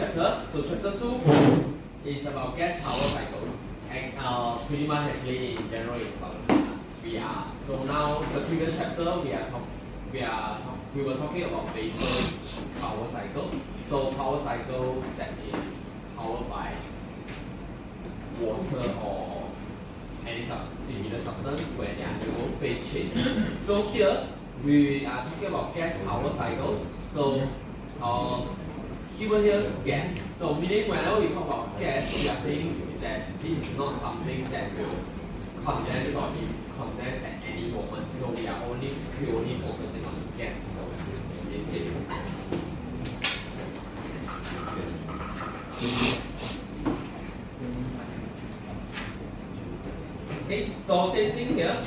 chapter. So chapter 2 is about gas power cycles, and pretty much actually in general is about so now the previous chapter we were talking about vapor power cycle. So power cycle that is powered by water or any similar substance where they undergo phase change. So here we are talking about gas power cycle. So given here gas. So meaning whenever we talk about gas, we are saying that this is not something that will condense or condense at any moment. So we only focusing on gas in this case. Okay, so same thing here.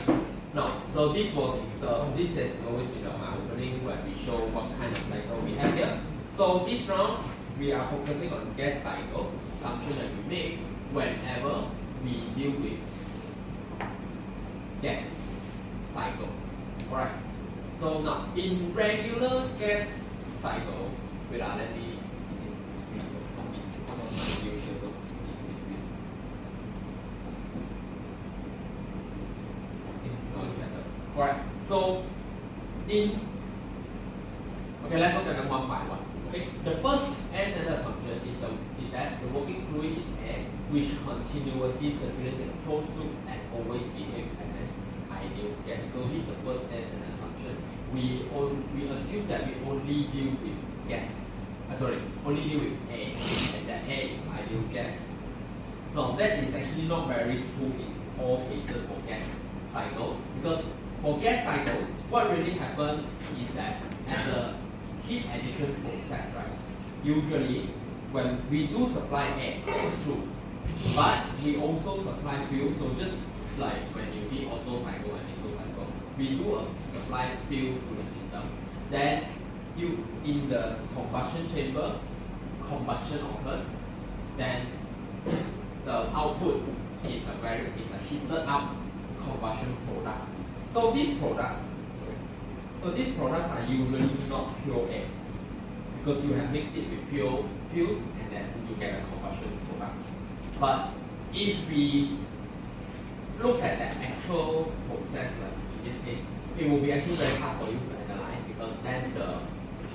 Now, so this has always been my opening where we show what kind of cycle we have here. So this round we are focusing on gas cycle assumption that we make whenever we deal with gas cycle. Alright. So now in regular gas cycle, let me Alright, so let's look at them one by one. Okay, the first air standard assumption is that the working fluid is air which continuously circulates in a closed loop and always behaves as an ideal gas. So this is the first air standard assumption. We assume that we only deal with only deal with air, and that air is ideal gas. Now that is actually not very true in all cases for gas cycle, because for gas cycles, what really happens is that as a heat addition process, right? Usually, when we do supply air, that is true, but we also supply fuel. So just like when you heat auto cycle and diesel cycle, we do a supply fuel to the system. Then in the combustion chamber, combustion occurs. Then the output is a heated up combustion product. So these products are usually not pure air because you have mixed it with fuel, and then you get a combustion products. But if we look at the actual process, like in this case, it will be actually very hard for you to analyze because then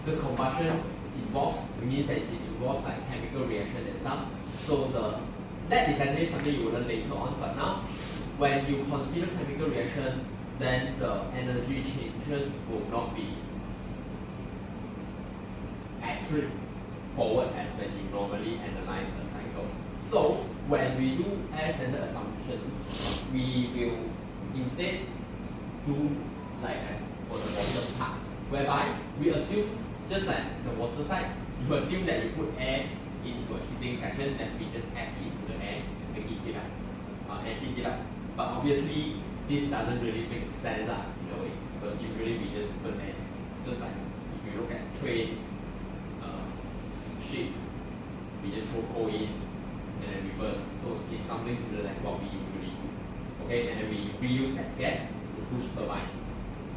the combustion involves, it means that it involves like chemical reaction and stuff. So that is actually something you will learn later on. But now, when you consider chemical reaction, then the energy changes will not be as straightforward as when you normally analyze the cycle. So when we do air standard assumptions, we will instead do like as for the bottom part, whereby we assume, just like the water side, you assume that you put air into a heating section, then we just add heat to the air, make it heat up, and heat it up. But obviously, this doesn't really make sense in a way, because usually we just put air, just like if you look at train, ship, we just throw coal in and then we burn. So it's something similar as what we usually do. Okay, and then we reuse that gas to push turbine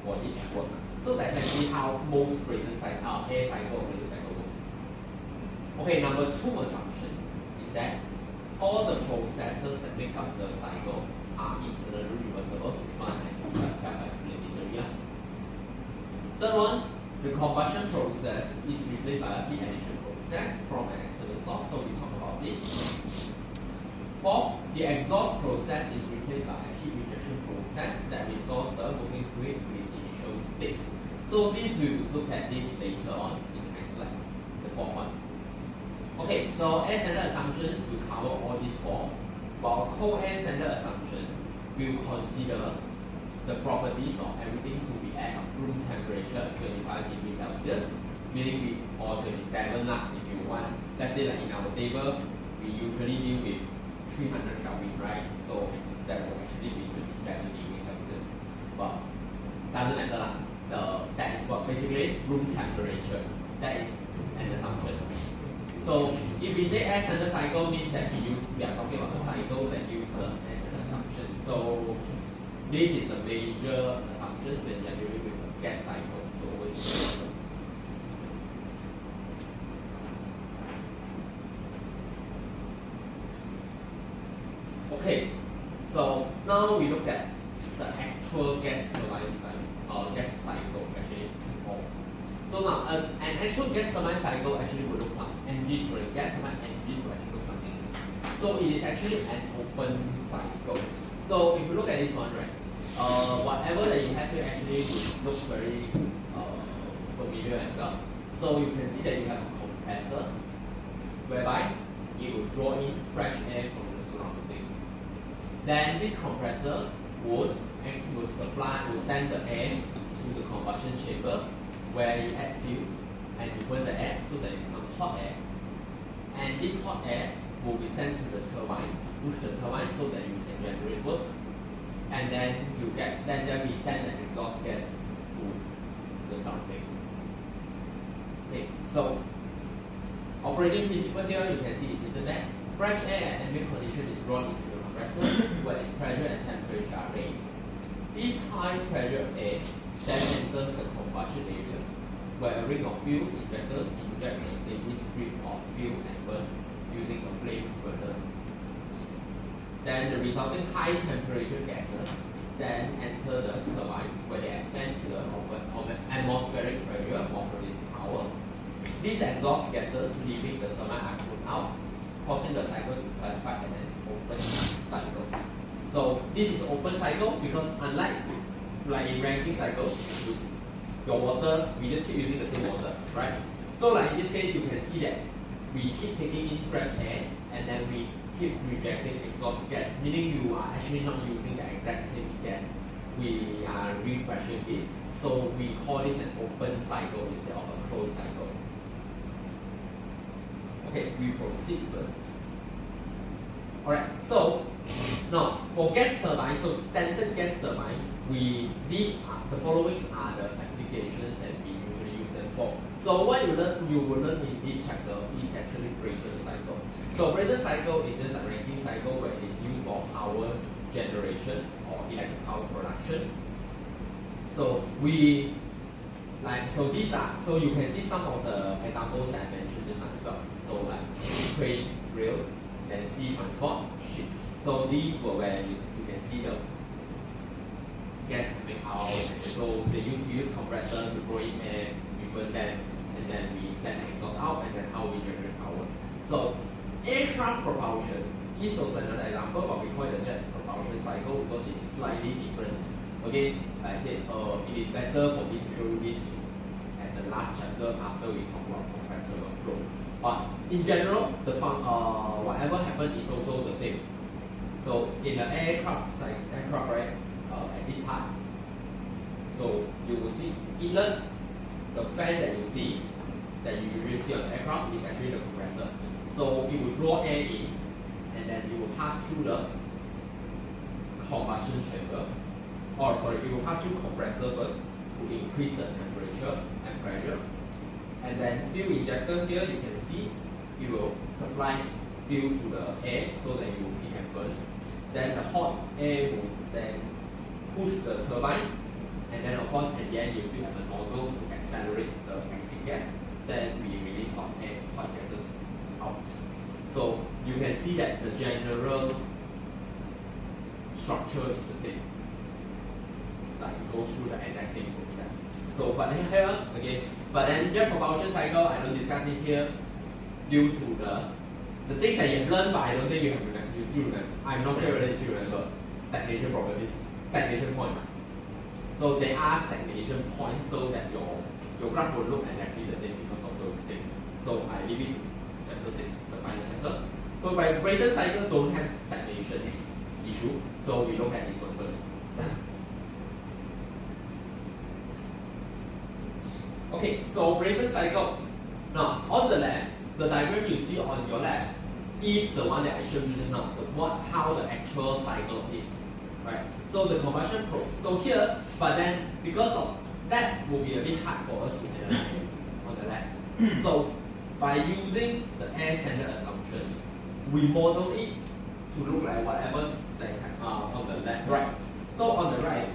for it at work. So that's actually how most air cycle or Brayton cycle works. Okay, number 2 assumption is that all the processes that make up the cycle are internally reversible. This one I discussed self-explanatory. Third one, the combustion process is replaced by a heat addition process from an external source. So we talk about this. 4th, the exhaust process is replaced by a heat rejection process that restores the working fluid to its initial state. So this we will look at this later on in the next slide, the 4th one. Okay, so air standard assumptions will cover all these 4. While cold air standard assumption will consider the properties of everything to be at room temperature 25 degrees Celsius, meaning or 27 if you want. Let's say like in our table, we usually deal with 300 Kelvin, right? So that will actually be 27 degrees Celsius. But doesn't matter that is what basically is room temperature. That is an assumption. So if we say air standard cycle means that we are talking about a cycle that uses as an assumption. So this is the major assumption when you are dealing with a gas cycle. So always Okay, so now we look at the actual gas turbine gas cycle actually. So now an actual gas turbine cycle actually will look some engine for a gas turbine engine will actually look something. So it is actually an open cycle. So if you look at this one, right, whatever that you have here actually will look very familiar as well. So you can see that you have a compressor, whereby it will draw in fresh air from the surrounding. Then this compressor will send the air to the combustion chamber, where you add fuel and you burn the air so that it becomes hot air. And this hot air will be sent to the turbine, push the turbine so that you can generate work. And then we send the exhaust gas to the surrounding. Okay, so operating principle here you can see is written that fresh air at ambient condition is drawn into the compressor where its pressure and temperature are raised. This high pressure air then enters the combustion area where a ring of fuel injectors inject a steady stream of fuel and burn using a flame burner. Then the resulting high temperature gases then enter the turbine where they expand to the atmospheric pressure while producing power. These exhaust gases leaving the turbine are put out, causing the cycle to classify as an open cycle. So this is open cycle because unlike like in ranking cycle, your water, we just keep using the same water, right? So like in this case, you can see that we keep taking in fresh air and then we keep rejecting exhaust gas, meaning you are actually not using the exact same gas. We are refreshing this, so we call this an open cycle instead of a closed cycle. Okay, we proceed first. Alright, so now for gas turbine, so standard gas turbine, the following are the applications that we usually use them for. So what you will learn in this chapter is actually Brayton cycle. So Brayton cycle is just a Rankine cycle where it is used for power generation or electric power production. So so you can see some of the examples that I mentioned just now as well. So like train, rail, then sea transport, ship. So these were where you can see the gas coming out, and so they use compressor to blow in air, we burn them, and then we send the exhaust out, and that's how we generate power. So aircraft propulsion is also another example, but we call it a jet propulsion cycle because it is slightly different. Okay, like I said, it is better for me to show you this at the last chapter after we talk about compressor flow. But in general, whatever happened is also the same. So in the aircraft, right, at this part, so you will see inlet, the fan that you see, that you usually see on the aircraft is actually the compressor. So it will draw air in, and then it will pass through the combustion chamber. It will pass through compressor first to increase the temperature and pressure. And then fuel injector here, you can see it will supply fuel to the air so that it can burn. Then the hot air will then push the turbine, and then of course at the end you still have a nozzle to accelerate the exit gas. Then we release hot gases out. So you can see that the general structure is the same. Like it goes through the exact same process. So but then here again, but then jet propulsion cycle I don't discuss it here due to the things that you have learned, but I don't think you still remember. I'm not sure whether you still remember stagnation properties, stagnation point. So they are stagnation points so that your graph will look exactly the same because of those things. So I leave it to chapter 6, the final chapter. So by Brayton cycle don't have stagnation issue, so we look at this one first. Okay, so Brayton cycle. Now on the left, the diagram you see on your left is the one that I showed you just now. How the actual cycle is, right? So the combustion so here, but then because of that will be a bit hard for us to analyze on the left. So by using the air standard assumption, we model it to look like whatever that is on the left, right. So on the right,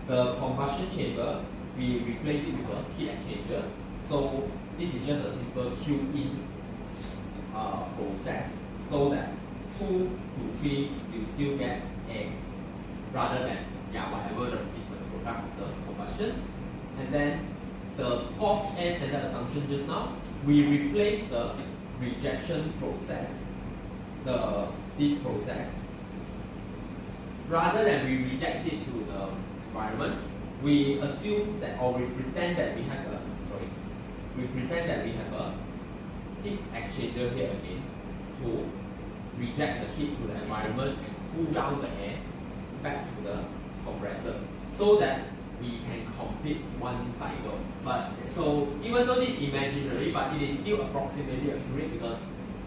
the combustion chamber, we replace it with a heat exchanger. So this is just a simple Q-in process, so that 2 to 3, you still get A, rather than whatever is the product of the combustion. And then the fourth air standard assumption just now, we replace the rejection process, this process. Rather than we reject it to the environment, we assume that, or we pretend that we have a heat exchanger here again to reject the heat to the environment and cool down the air back to the compressor, so that we can complete one cycle. But so even though this is imaginary, but it is still approximately accurate, because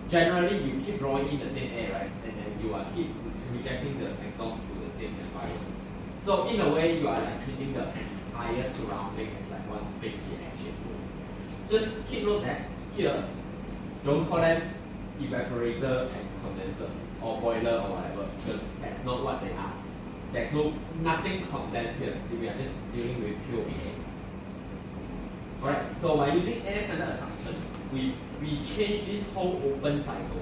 generally you keep drawing in the same air, right? And then you are keep rejecting the exhaust to the same environment. So in a way, you are like treating the entire surrounding as like one big heat exchanger. Just keep note that here, don't call them evaporator and condenser or boiler or whatever, because that's not what they are. There's nothing condensed here. We are just dealing with pure air. Alright, so by using air standard assumption, we change this whole open cycle.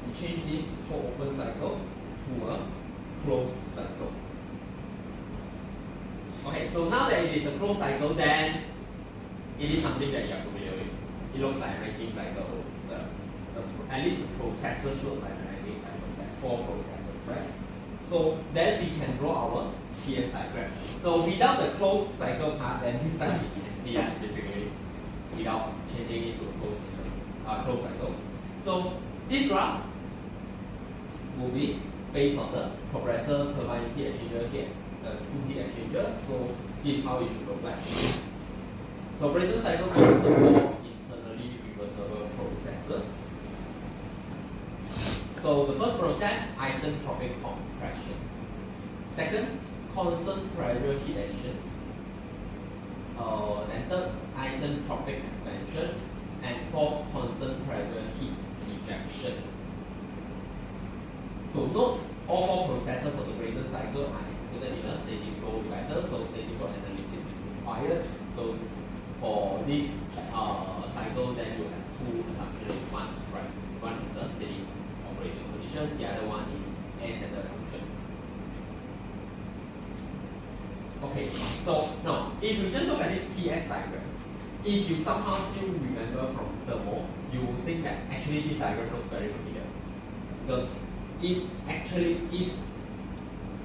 We change this whole open cycle to a closed cycle. Okay, so now that it is a closed cycle, then it is something that you are familiar with. It looks like a Rankine cycle. At least the processes look like a Rankine cycle, like 4 processes, right? So then we can draw our TS diagram. So without the closed cycle part, then this side is empty, basically, without changing it to a closed cycle. So this graph will be based on the compressor, turbine, heat exchanger here, the 2 heat exchangers. So this is how it should look like. So Brayton cycle consists of 4 internally reversible processes. So the first process, isentropic compression. Second, constant pressure heat addition. Then third, isentropic expansion. And fourth, constant pressure heat rejection. So note, all 4 processes of the Brayton cycle are executed in a steady flow devices, so steady flow analysis is required. So for this cycle, then you have 2 assumptions you must write. One is the steady operating condition, the other one is air standard assumption. Okay, so now if you just look at this TS diagram, if you somehow still remember from Thermo, you will think that actually this diagram looks very familiar, because it actually is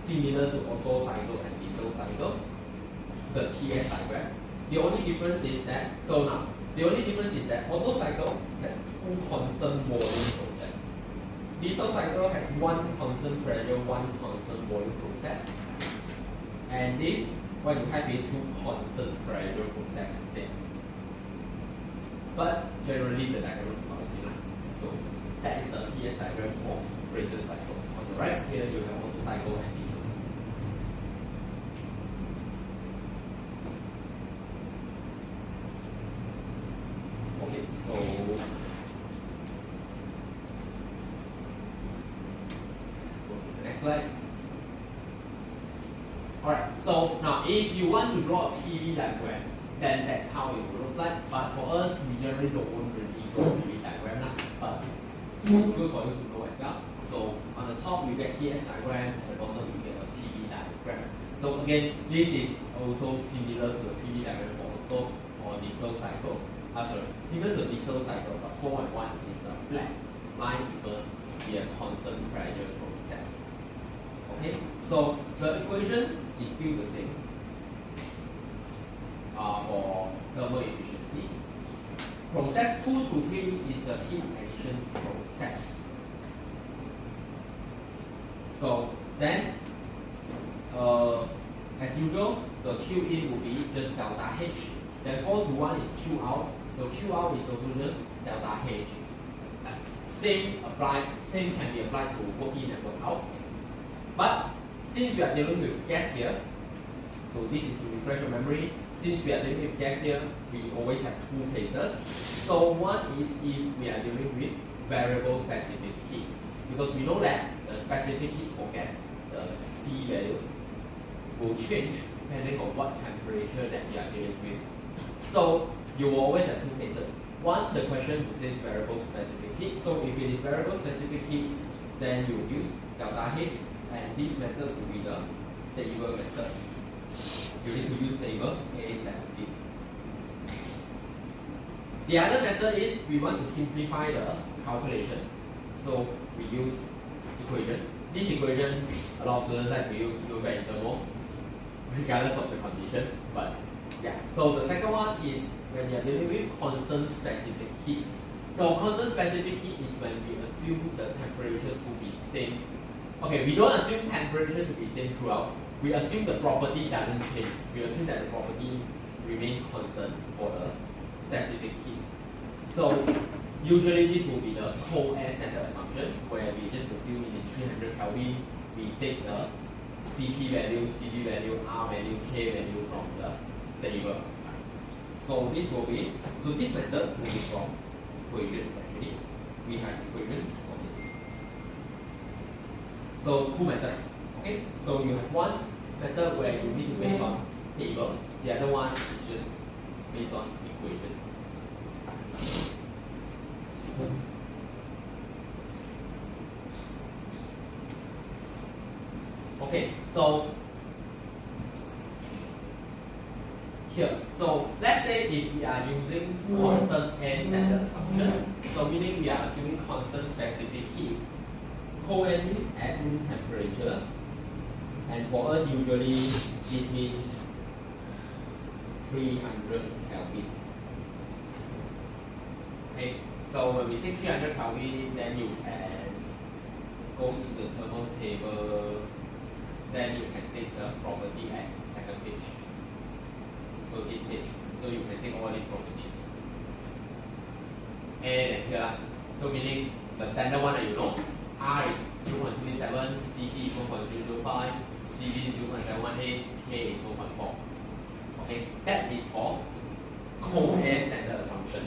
similar to Otto cycle and diesel cycle, the TS diagram. The only difference is that, Otto cycle has 2 constant volume process. Diesel cycle has 1 constant pressure, 1 constant volume process. And this, what you have is 2 constant pressure process instead. But generally the diagram is about similar. So that is the TS diagram for Brayton cycle. On the right here you have Otto cycle and diesel cycle. Okay, so let's go to the next slide. Alright, so now if you want to draw a PV diagram, then that's how it will look like. But for us, we generally don't really draw a PV diagram, but it's good for you to know as well. So on the top you get TS diagram, at the bottom you get a PV diagram. So again, this is also similar to the PV diagram for Otto or diesel cycle. Similar to the diesel cycle, but 4.1 is a flat line because we have constant pressure process. Okay, so the equation is still the same for thermal efficiency. Process 2 to 3 is the heat addition process. So then, as usual, the Q in will be just delta H. Then 4 to 1 is Q out. So Q out is also just delta H. Same can be applied to work in and work out. But since we are dealing with gas here, so this is to refresh your memory. Since we are dealing with gas here, we always have 2 cases. So one is if we are dealing with variable specific heat, because we know that the specific heat for gas, the C value, will change depending on what temperature that we are dealing with. So you will always have 2 cases. one, the question says variable specific heat. So if it is variable specific heat, then you use delta H, and this method will be the table method. You need to use table A17. The other method is we want to simplify the calculation. So we use equation. This equation, a lot of students like to use look at interval, regardless of the condition. But yeah, so the second one is when you are dealing with constant specific heat. So constant specific heat is when we assume the temperature to be same. Okay, we don't assume temperature to be same throughout. We assume the property doesn't change. We assume that the property remains constant for the specific heat. So usually this will be the cold air standard assumption, where we just assume it is 300 Kelvin. We take the Cp value, Cv value, R value, K value from the table. So this will be, so this method will be from equations actually. We have equations for this. So two methods. Okay, so you have one method where you need to base on table. The other one is just based on equations. Okay, so here, so let's say if we are using constant air standard assumptions, so meaning we are assuming constant specific heat. Cold air means at room temperature, and for us usually this means 300 Kelvin. Okay, so when we say 300 Kelvin, then you can go to the thermal table, then you can take the property at second page. So this page, so you can take all these properties. And here, so meaning the standard one that you know, R is 0.27, Cp is 1.005, Cv is 0.718, K is 0.4. Okay, that is for cold air standard assumption.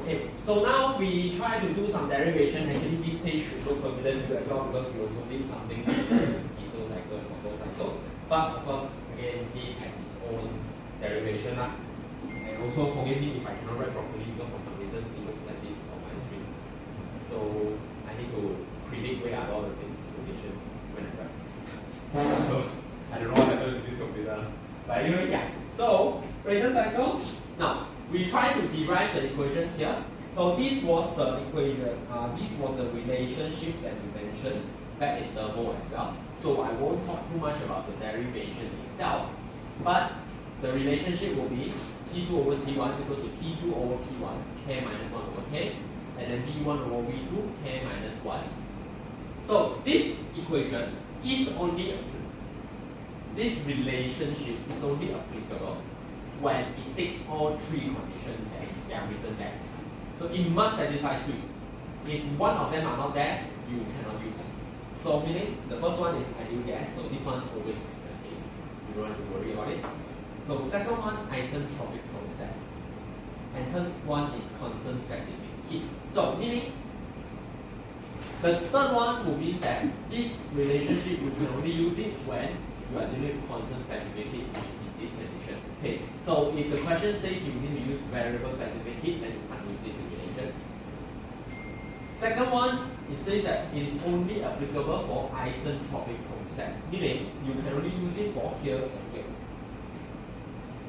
Okay, so now we try to do some derivation. Actually, this page should look familiar to you as well because we also did something diesel cycle and Otto cycle. But of course, again, this has its own derivation. And also, forgive me if I cannot write properly because for some reason it looks like this on my screen. So I need to predict where are all the things location when I write. So I don't know what happened to this computer. But anyway, yeah. So Brayton cycle. Now we try to derive the equation here. So this was the equation. This was the relationship that we mentioned back in Thermo as well. So I won't talk too much about the derivation itself, but the relationship will be T2 over T1 equals to P2 over P1, K minus 1 over K, and then V1 over V2, K minus 1. So this equation is only, this relationship is only applicable when it takes all three conditions that they are written there. So it must satisfy three. If one of them are not there, you cannot use. So meaning the first one is ideal gas, so this one always is the case. You don't have to worry about it. So second one, isentropic process. And third one is constant specific heat. So meaning the third one will be that this relationship you can only use it when you are dealing with constant specific heat, which is in this condition. Okay. So if the question says you need to use variable specific heat, then you can't use this relation. Second one, it says that it is only applicable for isentropic process, meaning you can only use it for here and here.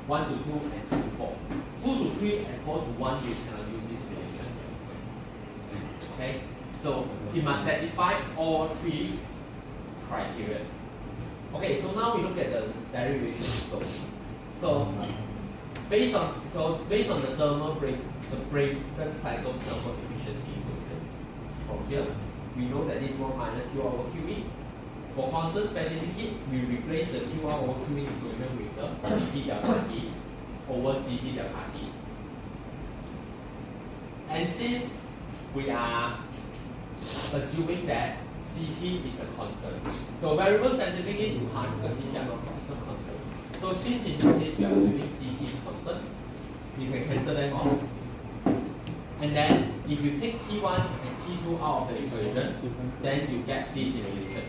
1 to 2 and 3 to 4. 2 to 3 and 4 to 1, you cannot use this relation. Okay, so it must satisfy all three criteria. Okay, so now we look at the derivation. So based on the thermal the Brayton cycle thermal efficiency equation. From here, we know that this 1 minus Q over QE. For constant specific heat, we replace the Q1 over QE equation with the Cp delta T over Cp delta T. And since we are assuming that Cp is a constant, so variable specific heat you can't because Cp are not constant. So since in this case we are assuming Cp is constant, you can cancel them off. And then if you take T1 and T2 out of the equation, then you get this relation.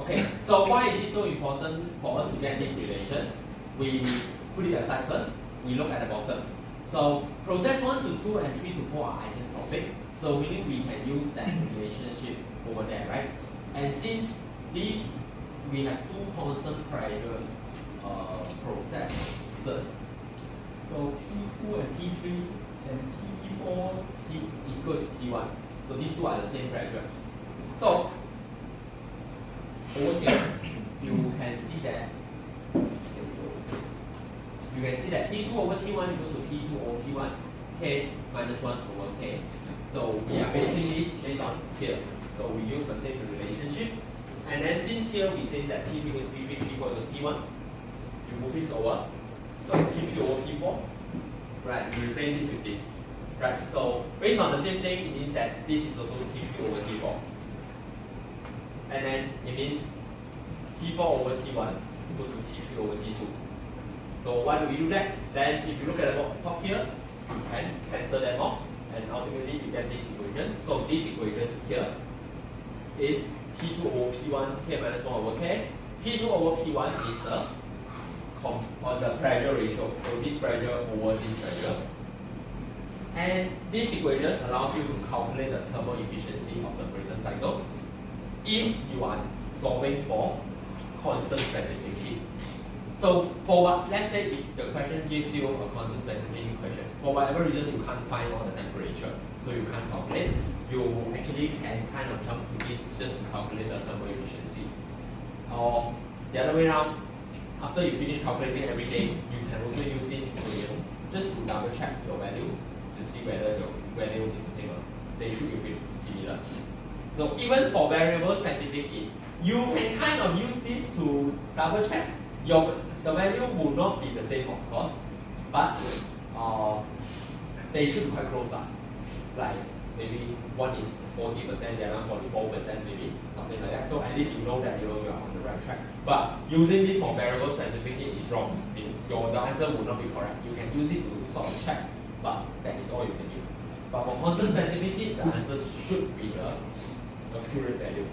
Okay, So why is it so important for us to get this relation? We put it aside first. We look at the bottom. So process 1 to 2 and 3 to 4 are isentropic. So meaning we can use that relationship over there, right? And since these, we have two constant pressure processes. So P2 and P3 and P4 equals to P1. So these two are the same pressure. So over here, you can see that P2 over T1 equals to P2 over P1, K minus 1 over K. So we are basing this based on here. So we use the same relationship. And then since here we say that P3 equals P3, P4 equals P1, you move it over. So P3 over P4, right? You replace this with this, right? So based on the same thing, it means that this is also T3 over T4. And then it means T4 over T1 equals to T3 over T2. So why do we do that? Then if you look at the top here, you can cancel them off, and ultimately you get this equation. So this equation here is P2 over P1, K minus 1 over K. P2 over P1 is the pressure ratio. So this pressure over this pressure. And this equation allows you to calculate the thermal efficiency of the Brayton cycle if you are solving for constant specific heat. So for what, let's say if the question gives you a constant specific heat question, for whatever reason you can't find all the temperature, so you can't calculate, you actually can kind of jump to this just to calculate the thermal efficiency. Or the other way around, after you finish calculating everything, you can also use this equation just to double check your value to see whether your value is the same or they should be similar. So even for variable specific heat, you can kind of use this to double check. The value will not be the same, of course, but they should be quite close. Like maybe one is 40%, the other 44%, maybe something like that. So at least you know that you are on the right track. But using this for variable specific heat is wrong. The answer will not be correct. You can use it to sort of check, but that is all you can use. But for constant specific heat, the answer should be the accurate value.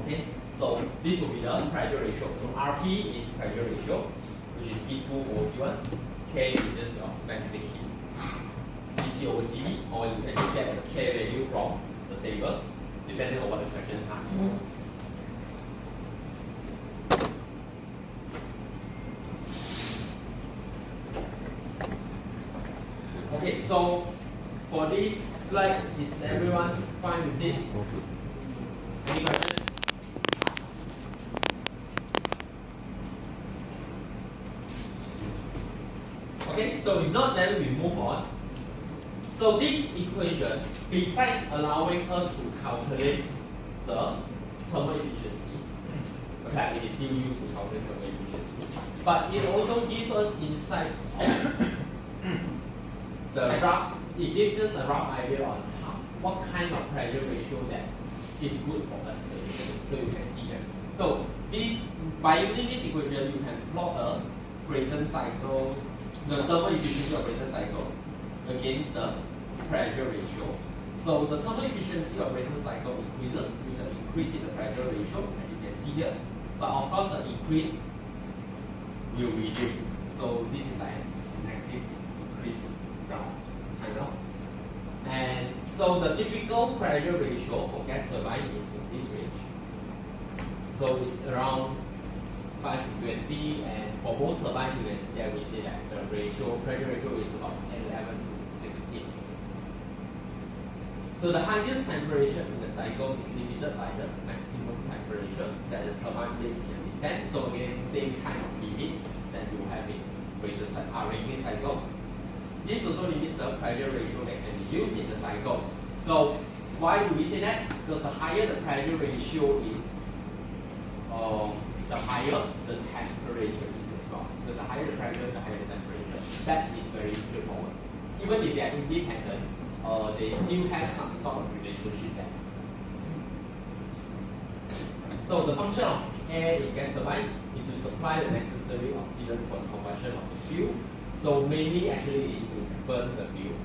Okay, so this will be the pressure ratio. So RP is pressure ratio, which is P2 over P1. K is just your specific heat. Cp over Cv, or you can get the K value from the table, depending on what the question asks. Okay, so for this slide, is everyone fine with this? Any question? Okay, so if not, then we move on. So this equation, besides allowing us to calculate the thermal efficiency, okay, it is still used to calculate thermal efficiency, but it also gives us insights of the rough. It gives us a rough idea on what kind of pressure ratio that is good for us. So you can see here. So by using this equation, you can plot a Brayton cycle, the thermal efficiency of Brayton cycle against the pressure ratio. So the thermal efficiency of Brayton cycle increases with the increase in the pressure ratio, as you can see here. But of course, the increase will reduce. So this is like an negative increase graph, kind of. And so the typical pressure ratio for gas turbine is in this range. So it's around 5 to 20, and for most turbines, you can see that we say that the pressure ratio is about 11 to 16. So the highest temperature in the cycle is limited by the maximum temperature that the turbine blades can withstand. So again, same kind of limit that you have in Rankine cycle. This also limits the pressure ratio that can be used in the cycle. So why do we say that? Because the higher the pressure ratio is, the higher the temperature is as well. Because the higher the pressure, the higher the temperature. That is very straightforward. Even if they are independent, they still have some sort of relationship there. So the function of air in gas turbines is to supply the necessary oxygen for the combustion of the fuel. So mainly actually it is to burn the fuel.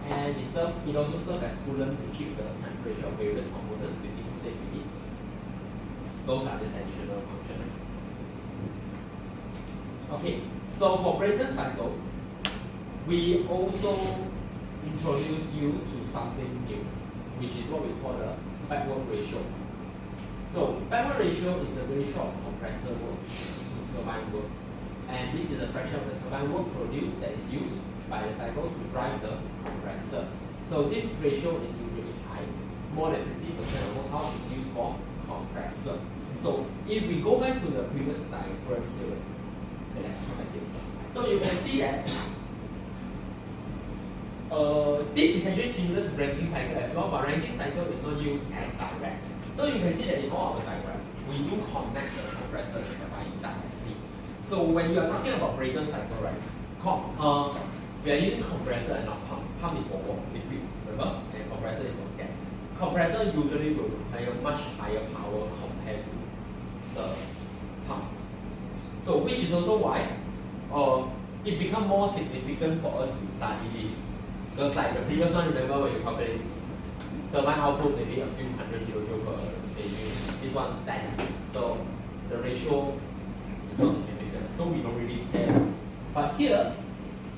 And it also serves as coolant to keep the temperature of various components within safe limits. Those are just additional functions. Okay, so for Brayton cycle, we also introduce you to something new, which is what we call the backward ratio. So backward ratio is the ratio of compressor work to turbine work. And this is a fraction of the turbine work produced that is used by the cycle to drive the compressor. So this ratio is usually high. More than 50% of horsepower is used for compressor. So if we go back to the previous diagram here, okay, let's come back here. So you can see that this is actually similar to Rankine cycle as well, but Rankine cycle is not used as direct. So you can see that in all our diagram, we do connect the compressor to the turbine directly. So when you are talking about Brayton cycle, right, we are using compressor and not pump. Pump is for liquid, remember? And compressor is for gas. Compressor usually will require much higher power compared to the pump. So which is also why it becomes more significant for us to study this. Because like the previous one, remember when you calculate turbine output maybe a few hundred kilojoule per kg, this one 10. So the ratio is not significant. So we don't really care. But here,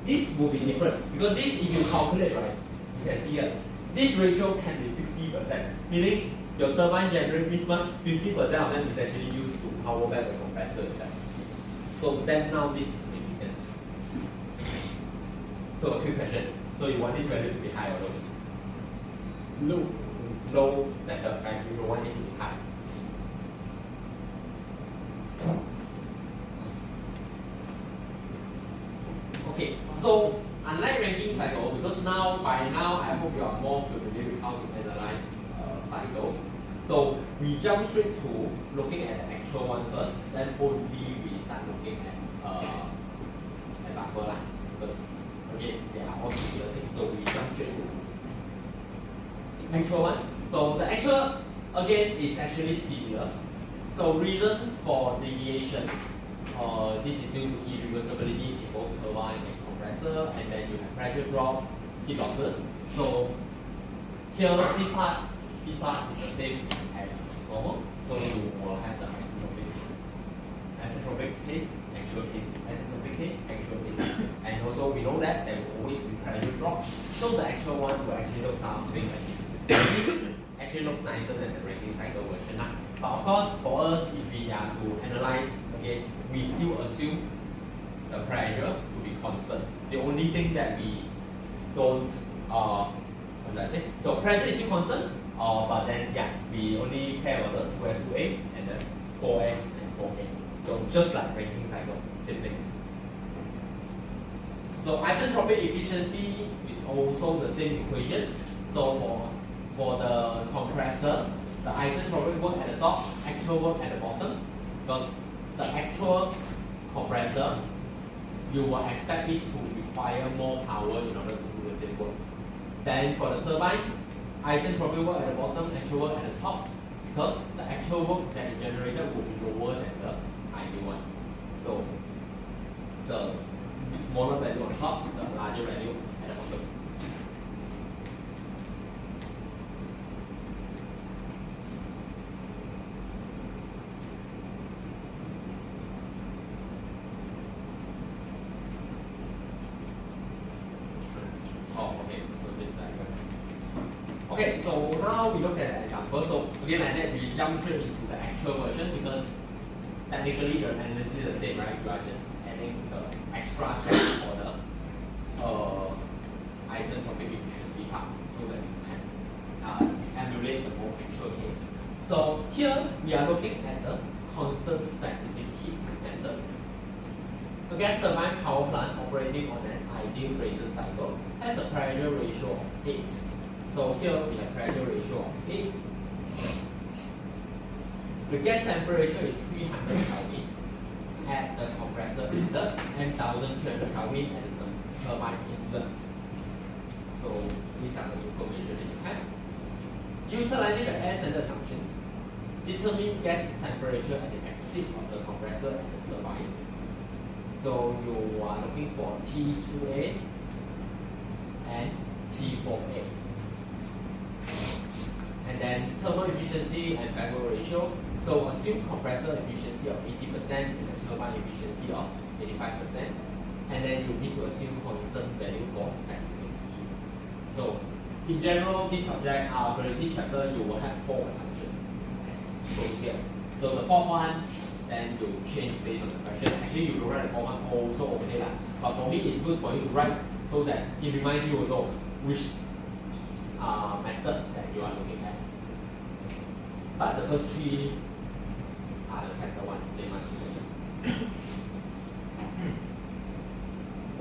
this will be different. Because this, if you calculate, right, you can see here, this ratio can be 50%. Meaning your turbine generates this much, 50% of them is actually used to power back the compressor itself. So then now this is significant. So a quick question. So you want this value to be high or low? Low. Low better, right? You don't want it to be high. Okay, so unlike Rankine cycle, because by now I hope you are more familiar with how to analyze cycles. So we jump straight to looking at the actual one first, then only we start looking at example lah. Because again, they are all similar things, so we jump straight to actual one. So the actual again is actually similar. So reasons for deviation. This is due to irreversibilities in both turbine and compressor, and then you have pressure drops, heat losses. So here, this part is the same as normal. So you will have the isentropic case, actual case, isentropic case, actual case. And also we know that there will always be pressure drop. So the actual one will actually look something like this. Actually looks nicer than the Rankine cycle version. But of course, for us, if we are to analyze, okay, we still assume the pressure to be constant. The only thing that we don't, what did I say? So pressure is still constant, but then yeah, we only care about the 2F, 2A, and then 4S and 4A. So just like Rankine cycle, same thing. So isentropic efficiency is also the same equation. So for the compressor, the isentropic work at the top, actual work at the bottom. Because the actual compressor, you will expect it to require more power in order to do the same work. Then for the turbine, isentropic work at the bottom, actual work at the top, because the actual work that is generated will be lower than the ideal one. So the smaller value on top, the larger value at the bottom. Okay, so now we look at an example. So again, like I said, we jump straight into the actual version because technically the analysis is the same, right? You are just adding the extra steps for the isentropic efficiency part so that you can emulate the more actual case. So here we are looking at the constant specific heat method. A gas turbine power plant operating on an ideal Brayton cycle has a pressure ratio of 8. So here we have pressure ratio of 8. The gas temperature is 300 Kelvin at the compressor inlet and 1300 Kelvin at the turbine inlet. So these are the information that you have. Utilizing the air standard assumption, determine gas temperature at the exit of the compressor and the turbine. So you are looking for T2A and T4A. And then thermal efficiency and backward ratio, So assume compressor efficiency of 80% and a turbine efficiency of 85%. And then you need to assume constant value for specific heat. So in general, this chapter you will have 4 assumptions as shown here. So the fourth one, then you change based on the question. Actually, you can write the fourth one also okay lah. But for me, it's good for you to write so that it reminds you also which method that you are looking at. But the first 3 are the second one. They must be there.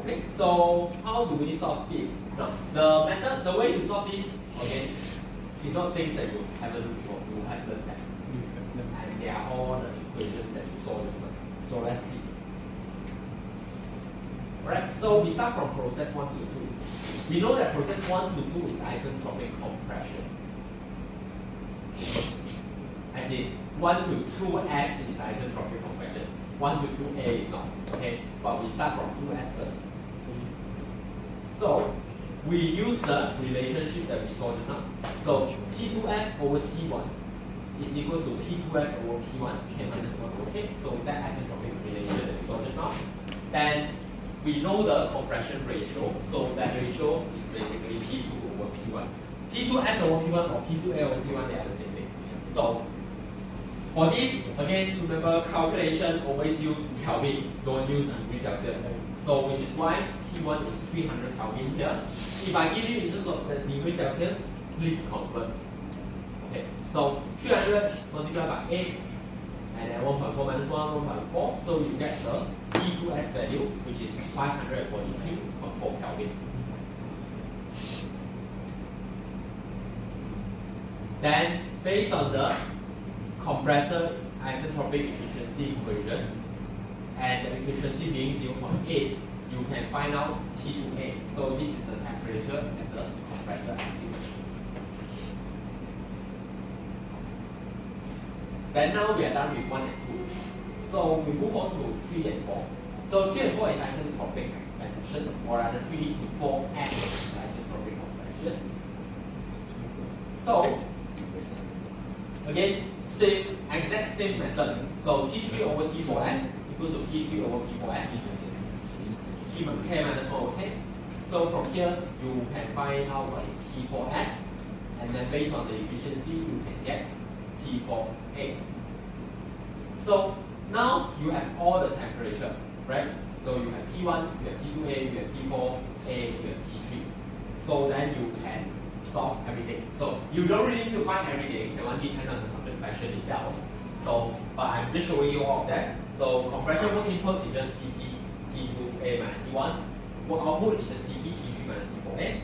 Okay, so how do we solve this? Now, the way you solve this, okay, is not things that you haven't learned before. You have learned that. And they are all the equations that you saw just now. So let's see. Alright, so we start from process 1 to 2. We know that process 1 to 2 is isentropic compression. As in 1 to 2s is isentropic compression. 1 to 2a is not. Okay, but we start from 2s first. So we use the relationship that we saw just now. So T2s over T1 is equal to P2s over P1, K minus 1 over K. So that isentropic relation that we saw just now. Then we know the compression ratio. So that ratio is basically P2 over P1. P2s over P1 or P2a over P1, they are the same thing. So for this, again, remember calculation always use Kelvin, don't use degrees Celsius. So which is why T1 is 300 Kelvin here. If I give you in terms of the degrees Celsius, please convert. Okay, so 300 multiplied by 8, and then 1.4 minus 1, 1.4. So you get the P2s value, which is 543.4 Kelvin. Then, based on the compressor isentropic efficiency equation, and the efficiency being 0.8, you can find out T2a. So this is the temperature at the compressor exit. Then now we are done with 1 and 2. So we move on to 3 and 4. So 3 and 4 is isentropic expansion, or rather 3 to 4s is isentropic compression. So again, exact same method. So T3 over T4s equals to P3 over P4s. K minus 1 over K. So from here, you can find out what is T4s. And then based on the efficiency, you can get T4a. So now you have all the temperature, right? So you have T1, you have T2a, you have T4a, you have T3. So then you can solve everything. So you don't really need to find everything. The one depends on the question itself. So, but I'm just showing you all of that. So compression work input is just Cp T2a minus T1. Work output is just Cp T3 minus T4a.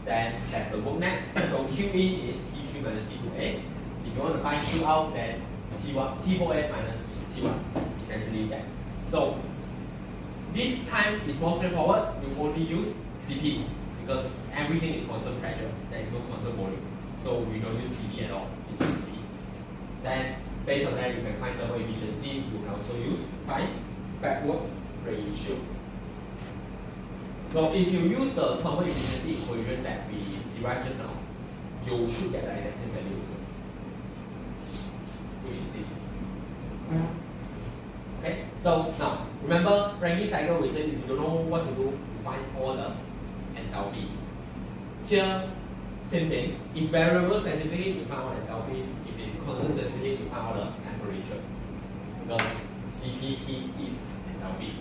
Then that's the work net. So Q in is T3 minus T2a. If you want to find Q out, then T4a minus T1, essentially that. So this time is more straightforward. You only use Cp because everything is constant pressure. There is no constant volume. So we don't use Cp at all. It's just Cp. Then based on that, you can find thermal efficiency. You can also find backward ratio. So if you use the thermal efficiency equation that we derived just now, you should get the exact same value also, which is this. Okay, so now remember Rankine cycle, we said if you don't know what to do, you find all the enthalpy. Here, same thing. If variable specific, you find all the enthalpy. If it's constant specific, you find all the temperature. Because CPT is enthalpy.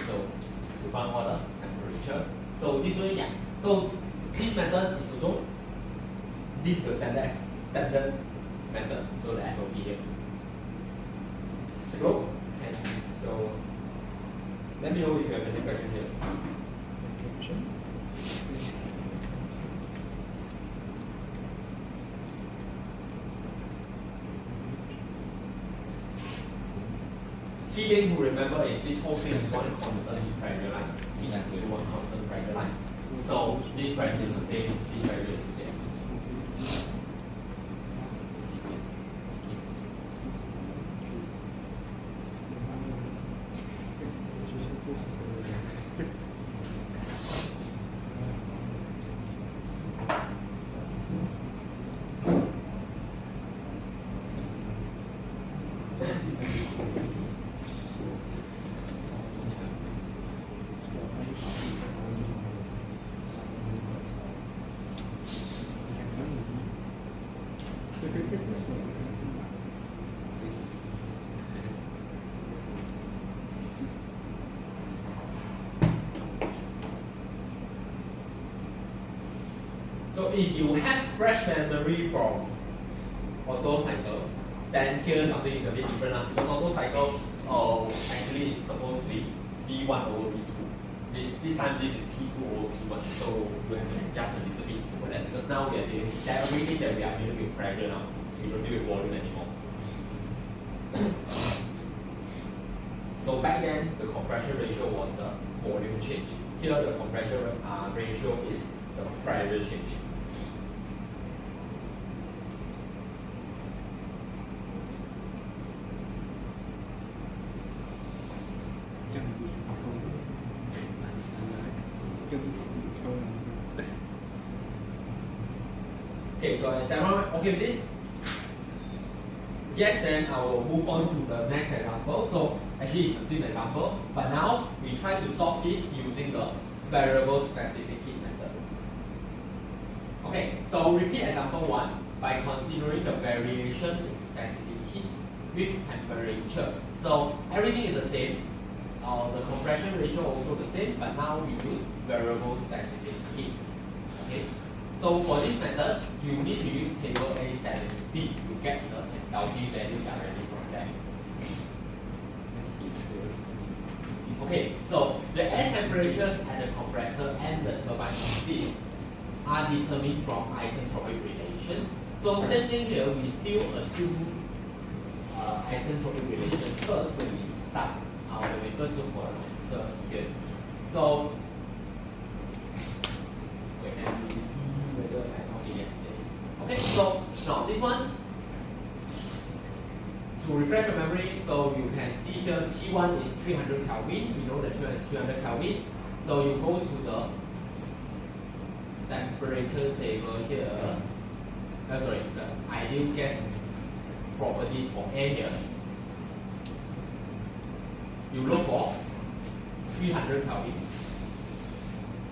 So you find all the temperature. So this way, yeah. So this method is also this is the standard method. So the SOP here. Go. And so let me know if you have any question here. Key thing to remember is this whole thing is one constant pressure line. It has to be one constant pressure line. So this pressure is the same, this pressure is the same. if you have fresh memory from auto cycle, then here something is a bit different now, because auto cycle actually is supposed to be V1 over V2. This time this is P2 over P1, so you have to adjust a little bit for that, because now we are dealing that everything that we are dealing with pressure now. We don't deal with volume anymore. So back then the compression ratio was the volume change. Here the compression ratio is the pressure change. Okay, so is everyone okay with this? Yes, then I will move on to the next example. So actually it's the same example, but now we try to solve this using the variable specific heat method. Okay, so repeat example 1 by considering the variation in specific heat with temperature. So everything is the same. The compression ratio also the same, but now we use variable specific heat. Okay. So for this method, you need to use table A70 to get the enthalpy value directly from there. Okay, so the air temperatures at the compressor and the turbine speed are determined from isentropic relation. So same thing here, we still assume isentropic relation first when we start, when we first look for an answer here. So okay, so now this one, to refresh your memory, so you can see here T1 is 300 Kelvin, we know that T1 is 300 Kelvin, so you go to the temperature table here, sorry, the ideal gas properties for air here, you look for 300 Kelvin,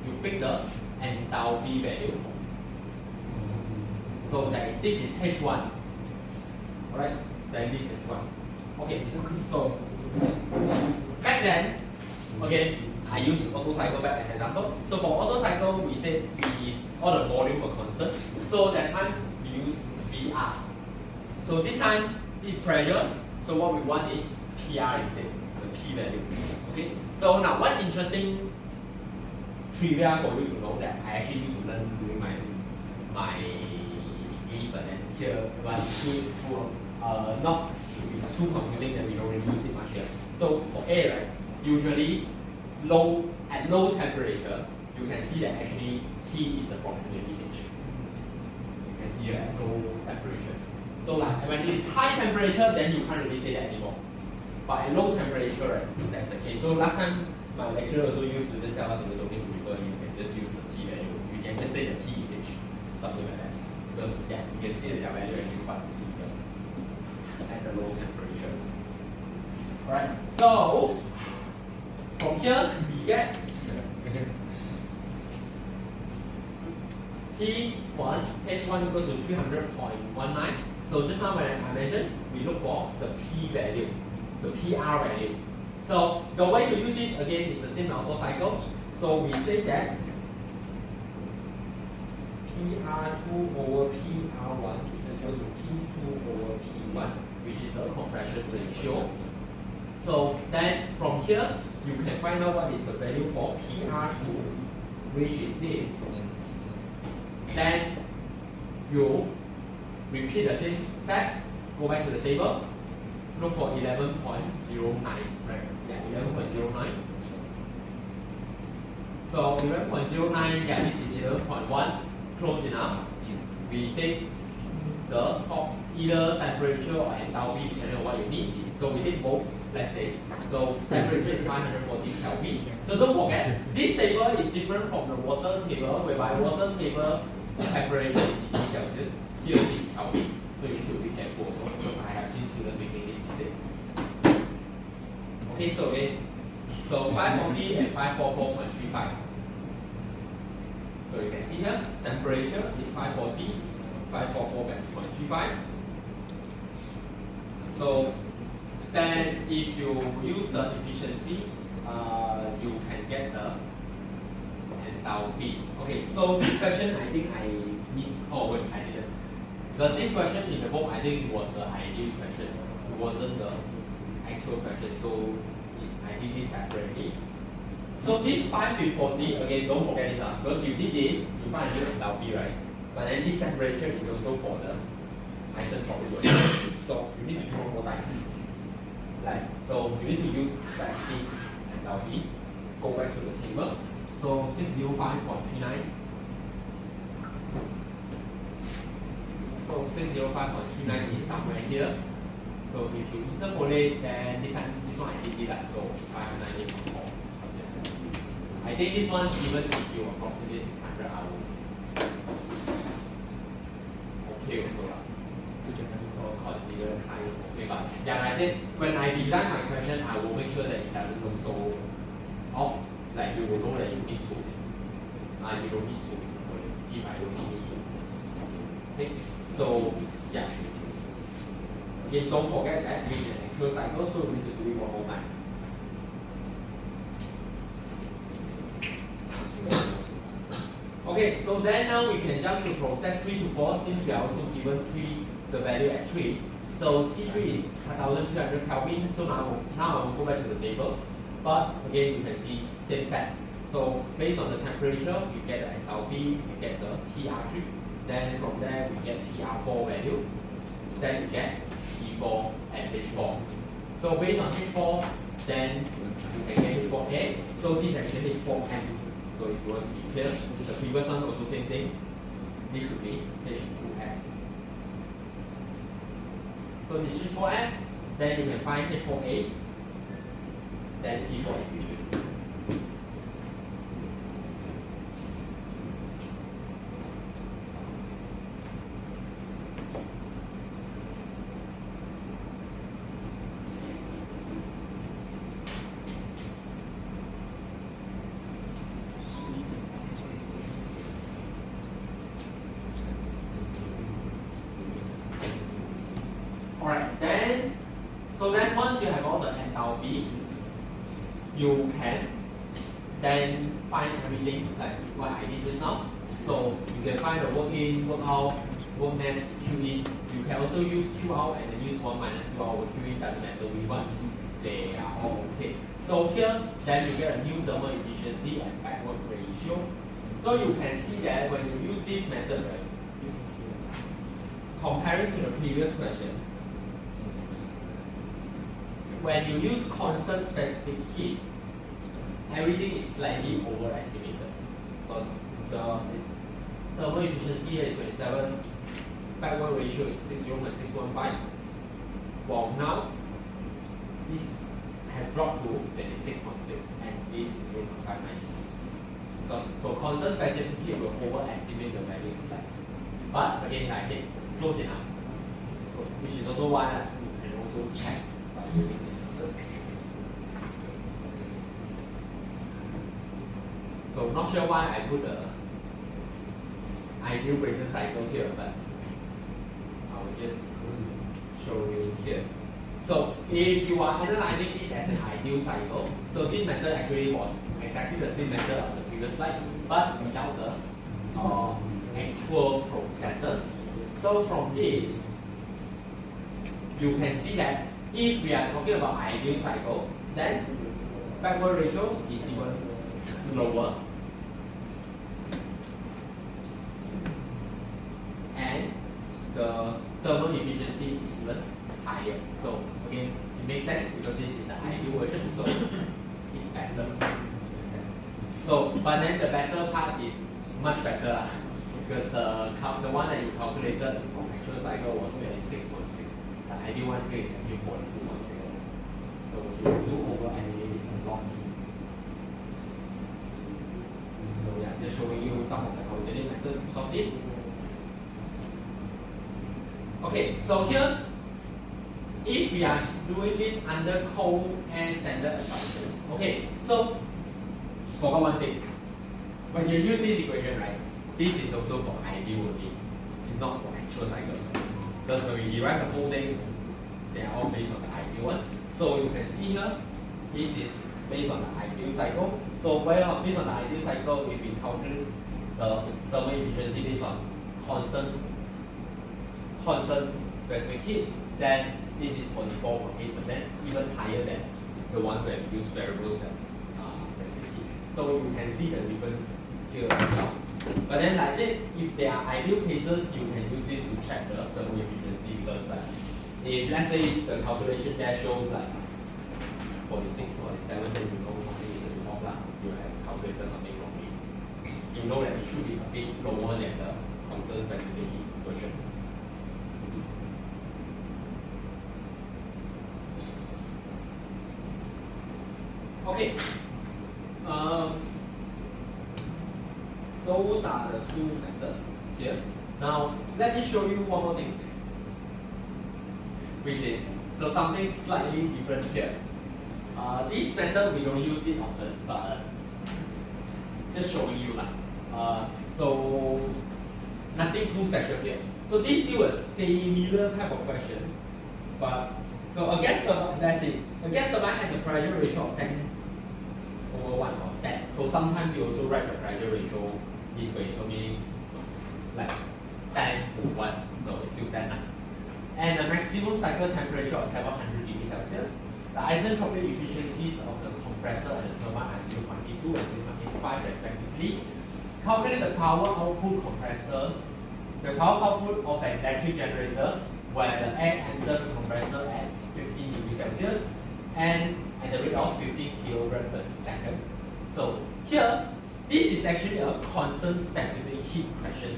you pick the enthalpy value. So that this is H1. Alright, then this is H1. Okay, so back then, okay, I use auto cycle back as an example. So for auto cycle, we said all the volume were constant. So that time we use VR. So this time, this pressure. So what we want is PR instead, the P value. Okay. So now one interesting trivia for you to know that I actually used to learn during my but then here, but not too confusing that we don't really use it much here. So for air, right, usually at low temperature, you can see that actually T is approximately H. You can see at low temperature. So like when it is high temperature, then you can't really say that anymore. But at low temperature, right, that's the case. So last time my lecturer also used to just tell us we don't need to refer, you can just use the T value. You can just say the T is H, something like that. Because yeah, you can see that their value actually quite similar at the low temperature. Alright, so from here we get T1, H1 equals to 300.19. So just now when I mentioned, we look for the P value, the PR value. So the way to use this again is the same auto cycle. So we say that PR2 over PR1 is equal to P2 over P1, which is the compression ratio. So then from here, you can find out what is the value for PR2, which is this. Then you repeat the same step, go back to the table, look for 11.09, right? Yeah, 11.09. So 11.09, yeah, this is 11.1. Close enough. We take the top either temperature or enthalpy, depending on what you need. So we take both, let's say. So temperature is 540 Kelvin. So don't forget, this table is different from the water table, whereby water table temperature is degree Celsius. Here it is Kelvin. So you need to be careful also, because I have seen students making this mistake. Okay, so again, so 540 and 544.35. So you can see here, temperature is 540, 544.35. So then if you use the efficiency, you can get the enthalpy. Okay, so this question I think I Oh wait, I didn't. Because this question in the book, I think was the ideal question. It wasn't the actual question. So I did this separately. So this 5 with 40, again, don't forget this, because you did this, you find a new enthalpy, right? But then this temperature is also for the isentropic work. So you need to do one more time. Like, so you need to use like this enthalpy. Go back to the table. So 605.39. So 605.39 is somewhere here. So if you interpolate, then this one I did it like, so it's 598.4. I think this one, even if you approximate 600, I will okay also lah. Or consider kind of okay, but yeah, like I said, when I design my question, I will make sure that it doesn't look so off. Like you will know that you need to, you don't need to. If I don't need to, okay. So yeah. Again, don't forget that in an actual cycle, so we need to do it one more time. Okay, so then now we can jump to process 3 to 4 since we are also given 3, the value at 3. So T3 is 1300 Kelvin. So now I will go back to the table. But again, you can see same step. So based on the temperature, you get the enthalpy, you get the PR3. Then from there, we get PR4 value. Then you get T4 and H4. So based on H4, then you can get H4A. So this is actually H4S. So if you want to be clear, the previous one also same thing. This should be H2S. So this is H4S, then you can find H4A, then T4A. Alright, then, so then once you have all the enthalpy, you can then find everything like what I did just now. So you can find the work in, work out, work net, Q in. You can also use Q out and then use 1 minus Q out or Q in, doesn't matter which one. They are all okay. So here, then you get a new thermal efficiency and backward ratio. So you can see that when you use this method, right, comparing to the previous question, when you use constant specific heat, everything is slightly overestimated because the thermal efficiency here is 27, backward ratio is 60.615. Well, now this has dropped to 26.6 and this is 0.59. Because so constant specific heat will overestimate the value slightly. But again, like I said, close enough. So which is also why you can also check by using this method. So not sure why I put the ideal Brayton cycle here, but I will just show you here. So if you are analyzing this as an ideal cycle, so this method actually was exactly the same method as the previous slide, but without the actual processes. So from this, you can see that if we are talking about ideal cycle, then backward ratio is even lower. And the thermal efficiency is even higher. So again, it makes sense because this is the ideal version, so it's better. So, but then the better part is much better because the one that you calculated from actual cycle was 26.6. The ideal one here is actually 42.6. So you do overestimate it a lot. So yeah, just showing you some of the alternative methods to solve this. Okay, so here, if we are doing this under cold air standard assumptions, okay, so forgot one thing. When you use this equation, right, this is also for ideal working. It's not for actual cycle. Because when we derive the whole thing, they are all based on the ideal one. So you can see here, this is based on the ideal cycle. So based on the ideal cycle, if we calculate the thermal efficiency based on constant specific heat, then this is 44.8%, even higher than the one where we use variable specific heat. So you can see the difference here as well. But then like I said, if there are ideal cases, you can use this to check the thermal efficiency, because like if let's say the calculation there shows like 46, 47, then you know something is a bit off lah. You have calculated something wrongly. You know that it should be a bit lower than the constant specific heat version. Okay. Those are the two methods here. Now let me show you one more thing, which is so something slightly different here. This method we don't use it often, but just showing you lah. So nothing too special here. So this still a similar type of question, but so a gas turbine, let's say a gas turbine has a pressure ratio of 10/1 or 10. So sometimes you also write the pressure ratio this way, so meaning like 10/1, so it's still 10 lah. And the maximum cycle temperature of 700 degrees Celsius. The isentropic efficiencies of the compressor and the turbine are 0.82 and 0.85 respectively. Calculate the power output compressor, the power output of an electric generator where the air enters the compressor at 15 degrees Celsius and at the rate of 15 kilogram per second. So here, this is actually a constant specific heat question.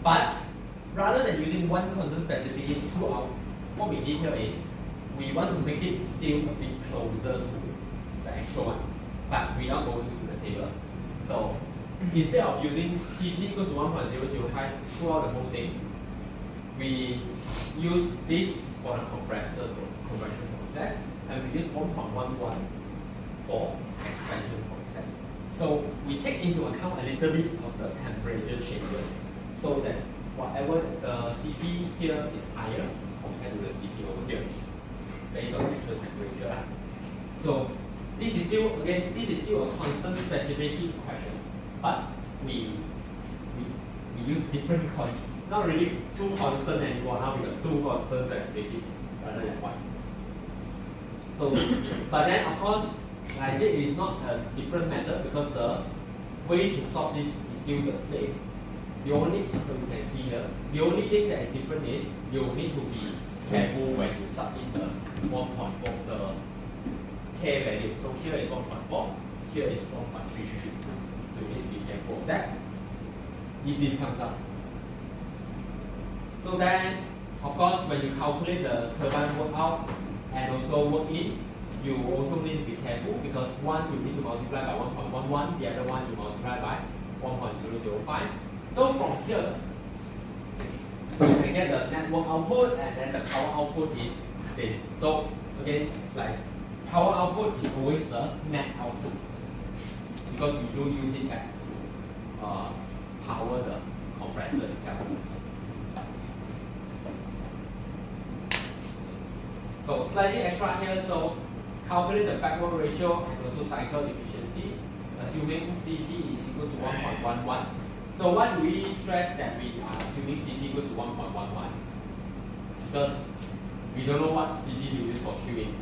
But rather than using one constant specific heat throughout, what we need here is we want to make it still a bit closer to the actual one, but without going to the table. So instead of using Cp equals to 1.005 throughout the whole thing, we use this for the compressor conversion process, and we use 1.11 for expansion process. So we take into account a little bit of the temperature changes, so that whatever the Cp here is higher compared to the Cp over here, based on actual temperature. So this is still a constant specific heat question, but we use different not really two constant anymore. Now we got two constant specific heat rather than one. So, but then of course, like I said, it is not a different method because the way to solve this is still the same. So you can see here, the only thing that is different is you need to be careful when you sub in the 1.4, the K value. So here is 1.4, here is 1.333. So you need to be careful of that if this comes up. So then, of course, when you calculate the turbine work out and also work in, you also need to be careful because one you need to multiply by 1.11, the other one you multiply by 1.005. So from here, you can get the net work output, and then the power output is this. So again, like power output is always the net output because we do use it to power the compressor itself. So slightly extra here, so calculate the backward ratio and also cycle efficiency, assuming Cp is equal to 1.11. So why do we stress that we are assuming Cp equals to 1.11? Because we don't know what Cp to use for Qin in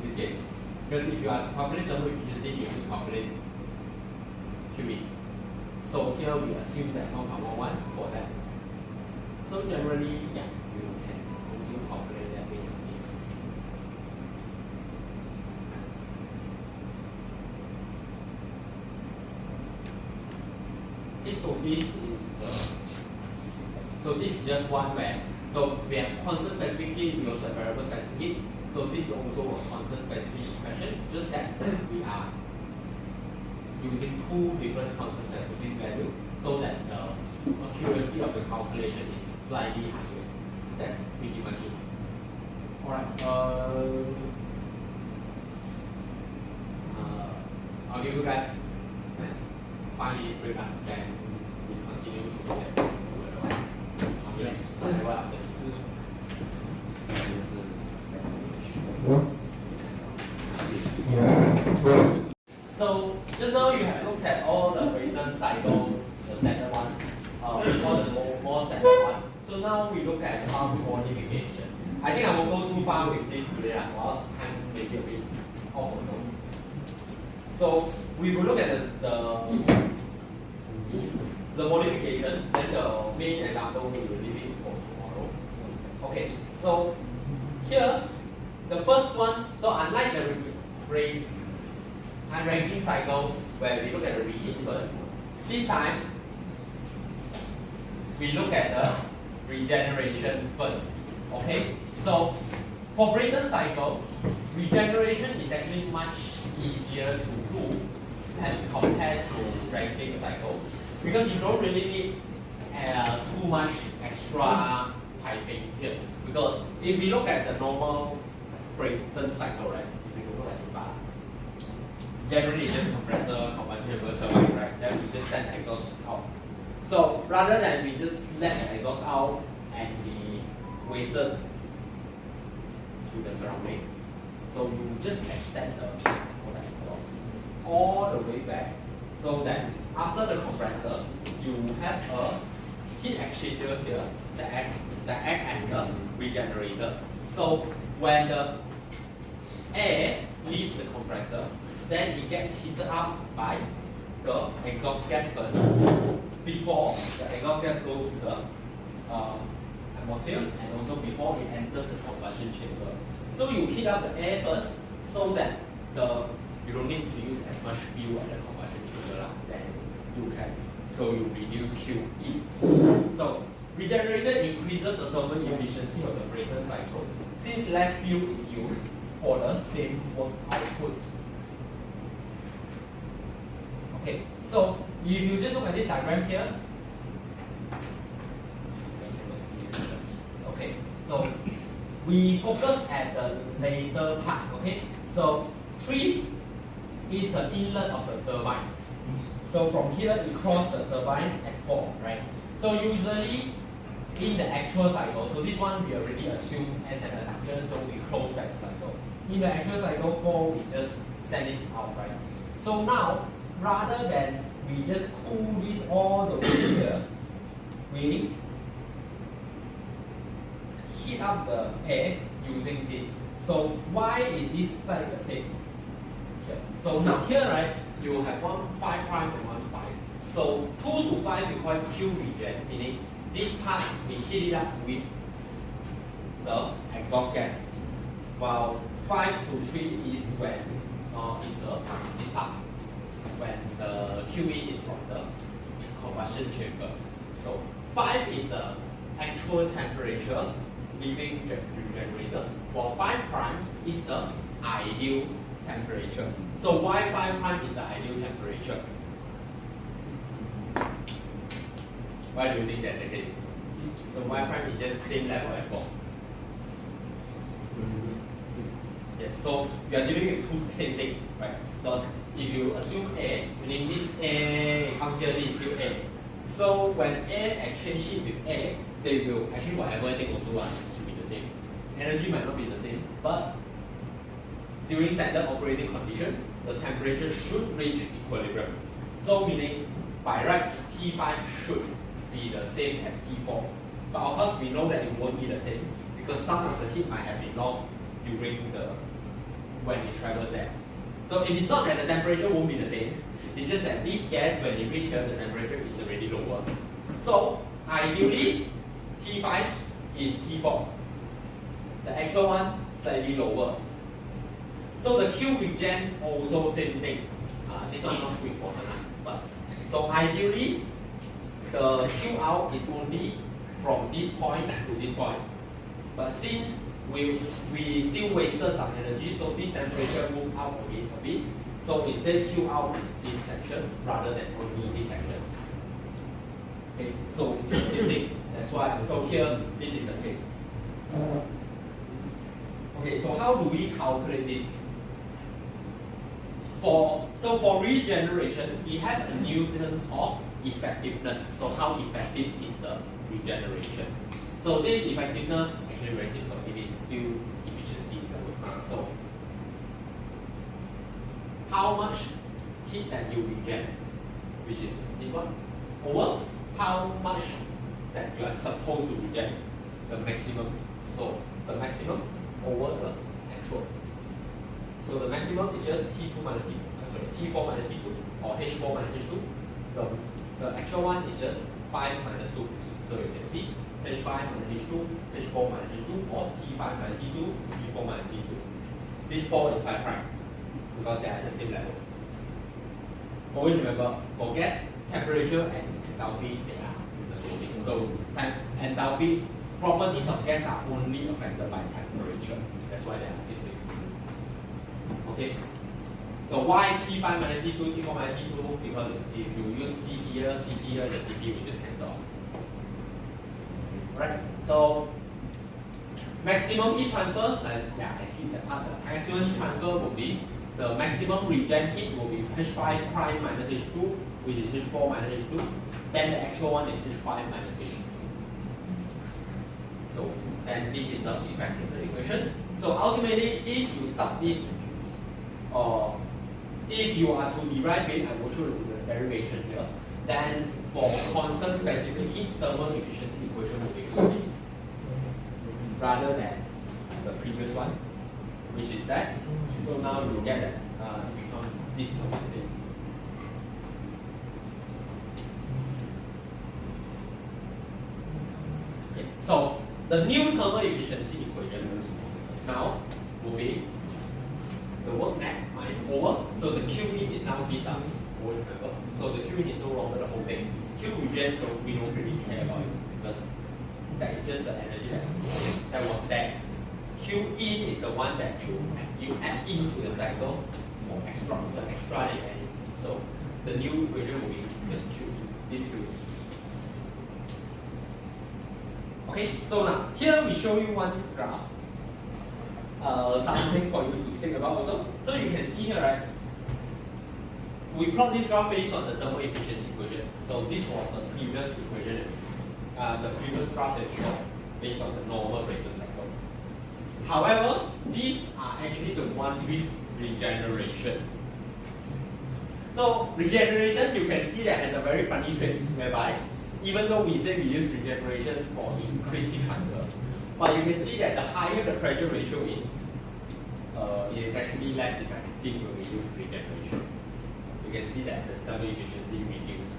this case. Because if you are to calculate thermal efficiency, you have to calculate Qin. So here we assume that 1.11 for that. So generally, yeah, you can also calculate that based on this. Okay, so this is just one where, so we have constant specific heat, we also have variable specific heat. So this is also a constant specific heat question, just that we are using two different constant specific values so that the accuracy of the calculation is slightly higher. That's pretty much it. Alright, I'll give you guys 5 minutes break up, then we continue to look at what after this. So just now you have looked at all the Brayton cycle, the standard one, all the more standard one. So now we look at some modification. I think I won't go too far with this today, or time may be a bit off also. So we will look at the modification, then the main example we will leave it for tomorrow. Okay, so here the first one, so unlike the ranking cycle where we look at the reheat first, this time we look at the regeneration first. Okay, so for Brayton cycle, regeneration is actually much easier to do as compared to ranking cycle because you don't really need too much extra piping here. Because if we look at the normal Brayton cycle, right? If we look at this bar, generally it's just compressor, combustion chamber, turbine, right? Then we just send the exhaust out. So rather than we just let the exhaust out and be wasted to the surrounding, so you just extend the pipe for the exhaust all the way back, so that after the compressor, you have a heat exchanger here that acts as a regenerator. So when the air leaves the compressor, then it gets heated up by the exhaust gas first before the exhaust gas goes to the atmosphere and also before it enters the combustion chamber. So you heat up the air first so that you don't need to use as much fuel at the combustion chamber. Then you can, so you reduce QE. So regenerator increases the thermal efficiency of the Brayton cycle since less fuel is used for the same work output. Okay, so if you just look at this diagram here, okay, so we focus at the later part. Okay, so 3 is the inlet of the turbine. So from here it crosses the turbine at 4, right? So usually in the actual cycle, so this one we already assume as an assumption, so we close back the cycle. In the actual cycle 4, we just send it out, right? So now, rather than we just cool this all the way here, we heat up the air using this. So why is this side the same? Here. So now here, right, you have 1 5' and 1 5. So 2 to 5 we call it Q regen, meaning this part we heat it up with the exhaust gas, while 5 to 3 is when this part when the QE is from the combustion chamber. So 5 is the actual temperature leaving the generator, while 5' is the ideal temperature. So why 5' is the ideal temperature? Why do you think that's the case? So y prime is just same level as 4. Yes, so we are dealing with two same thing, right? Because if you assume A, meaning this A comes here, this is still A. So when A exchange heat with A, they will actually whatever thing also wants to be the same. Energy might not be the same, but during standard operating conditions, the temperature should reach equilibrium. So meaning by right, T5 should be the same as T4. But of course we know that it won't be the same because some of the heat might have been lost during when it travels there. So it is not that the temperature won't be the same, it's just that this gas when it reaches here the temperature is already lower. So ideally T5 is T4. The actual one slightly lower. So the Q regen also same thing. This one not too important, but so ideally the Q out is only from this point to this point. But since we still wasted some energy, so this temperature moved out a bit. So instead Q out is this section rather than only this section. Okay, so it's the same thing. That's why. So here this is the case. Okay, so how do we calculate this? So for regeneration, we have a Newton of effectiveness. So how effective is the regeneration? So this effectiveness actually very simple. It is still efficiency in the way. So how much heat that you regen, which is this one, over how much that you are supposed to reject the maximum. So the maximum over the actual. So the maximum is just T2 minus T2, T4 minus T2, or H4 minus H2. The actual one is just 5 minus 2. So you can see H5 minus H2, H4 minus H2, or T5 minus T2, T4 minus T2. This 4 is 5 prime because they are at the same level. Always remember, for gas, temperature and enthalpy, they are the same thing. So enthalpy, properties of gas are only affected by temperature. That's why they are the same thing. Okay. So why T5 minus T2, T4 minus T2? Because if you use CP here, the CP will just cancel off. Right? So maximum heat transfer, I see that part. The maximum heat transfer will be the maximum reject heat will be H5 prime minus H2, which is H4 minus H2. Then the actual one is H5 minus H2. So, and this is the effect of the equation. So ultimately, if you sub this, or if you are to derive it, I will show you the derivation here. Then for constant specific heat, thermal efficiency equation will be this, rather than the previous one, which is that. So now you get that it becomes this term. Okay. So the new thermal efficiency equation now will be the work net minus over. So the Q in is now this up. Remember. So the Q in is no longer the whole thing. Q regen we don't really care about it because that is just the energy that was there. Q in is the one that you add into the cycle for the extra energy. So the new equation will be just Q in, this Q in. Okay, so now here we show you one graph. Something for you to think about also. So you can see here, right? We plot this graph based on the thermal efficiency equation. So this was the previous equation, the previous graph that we saw based on the normal Brayton cycle. However, these are actually the one with regeneration. So regeneration, you can see that has a very funny trait whereby even though we say we use regeneration for increased heat transfer, but you can see that the higher the pressure ratio is, it is actually less effective when we use regeneration. You can see that the thermal efficiency reduces.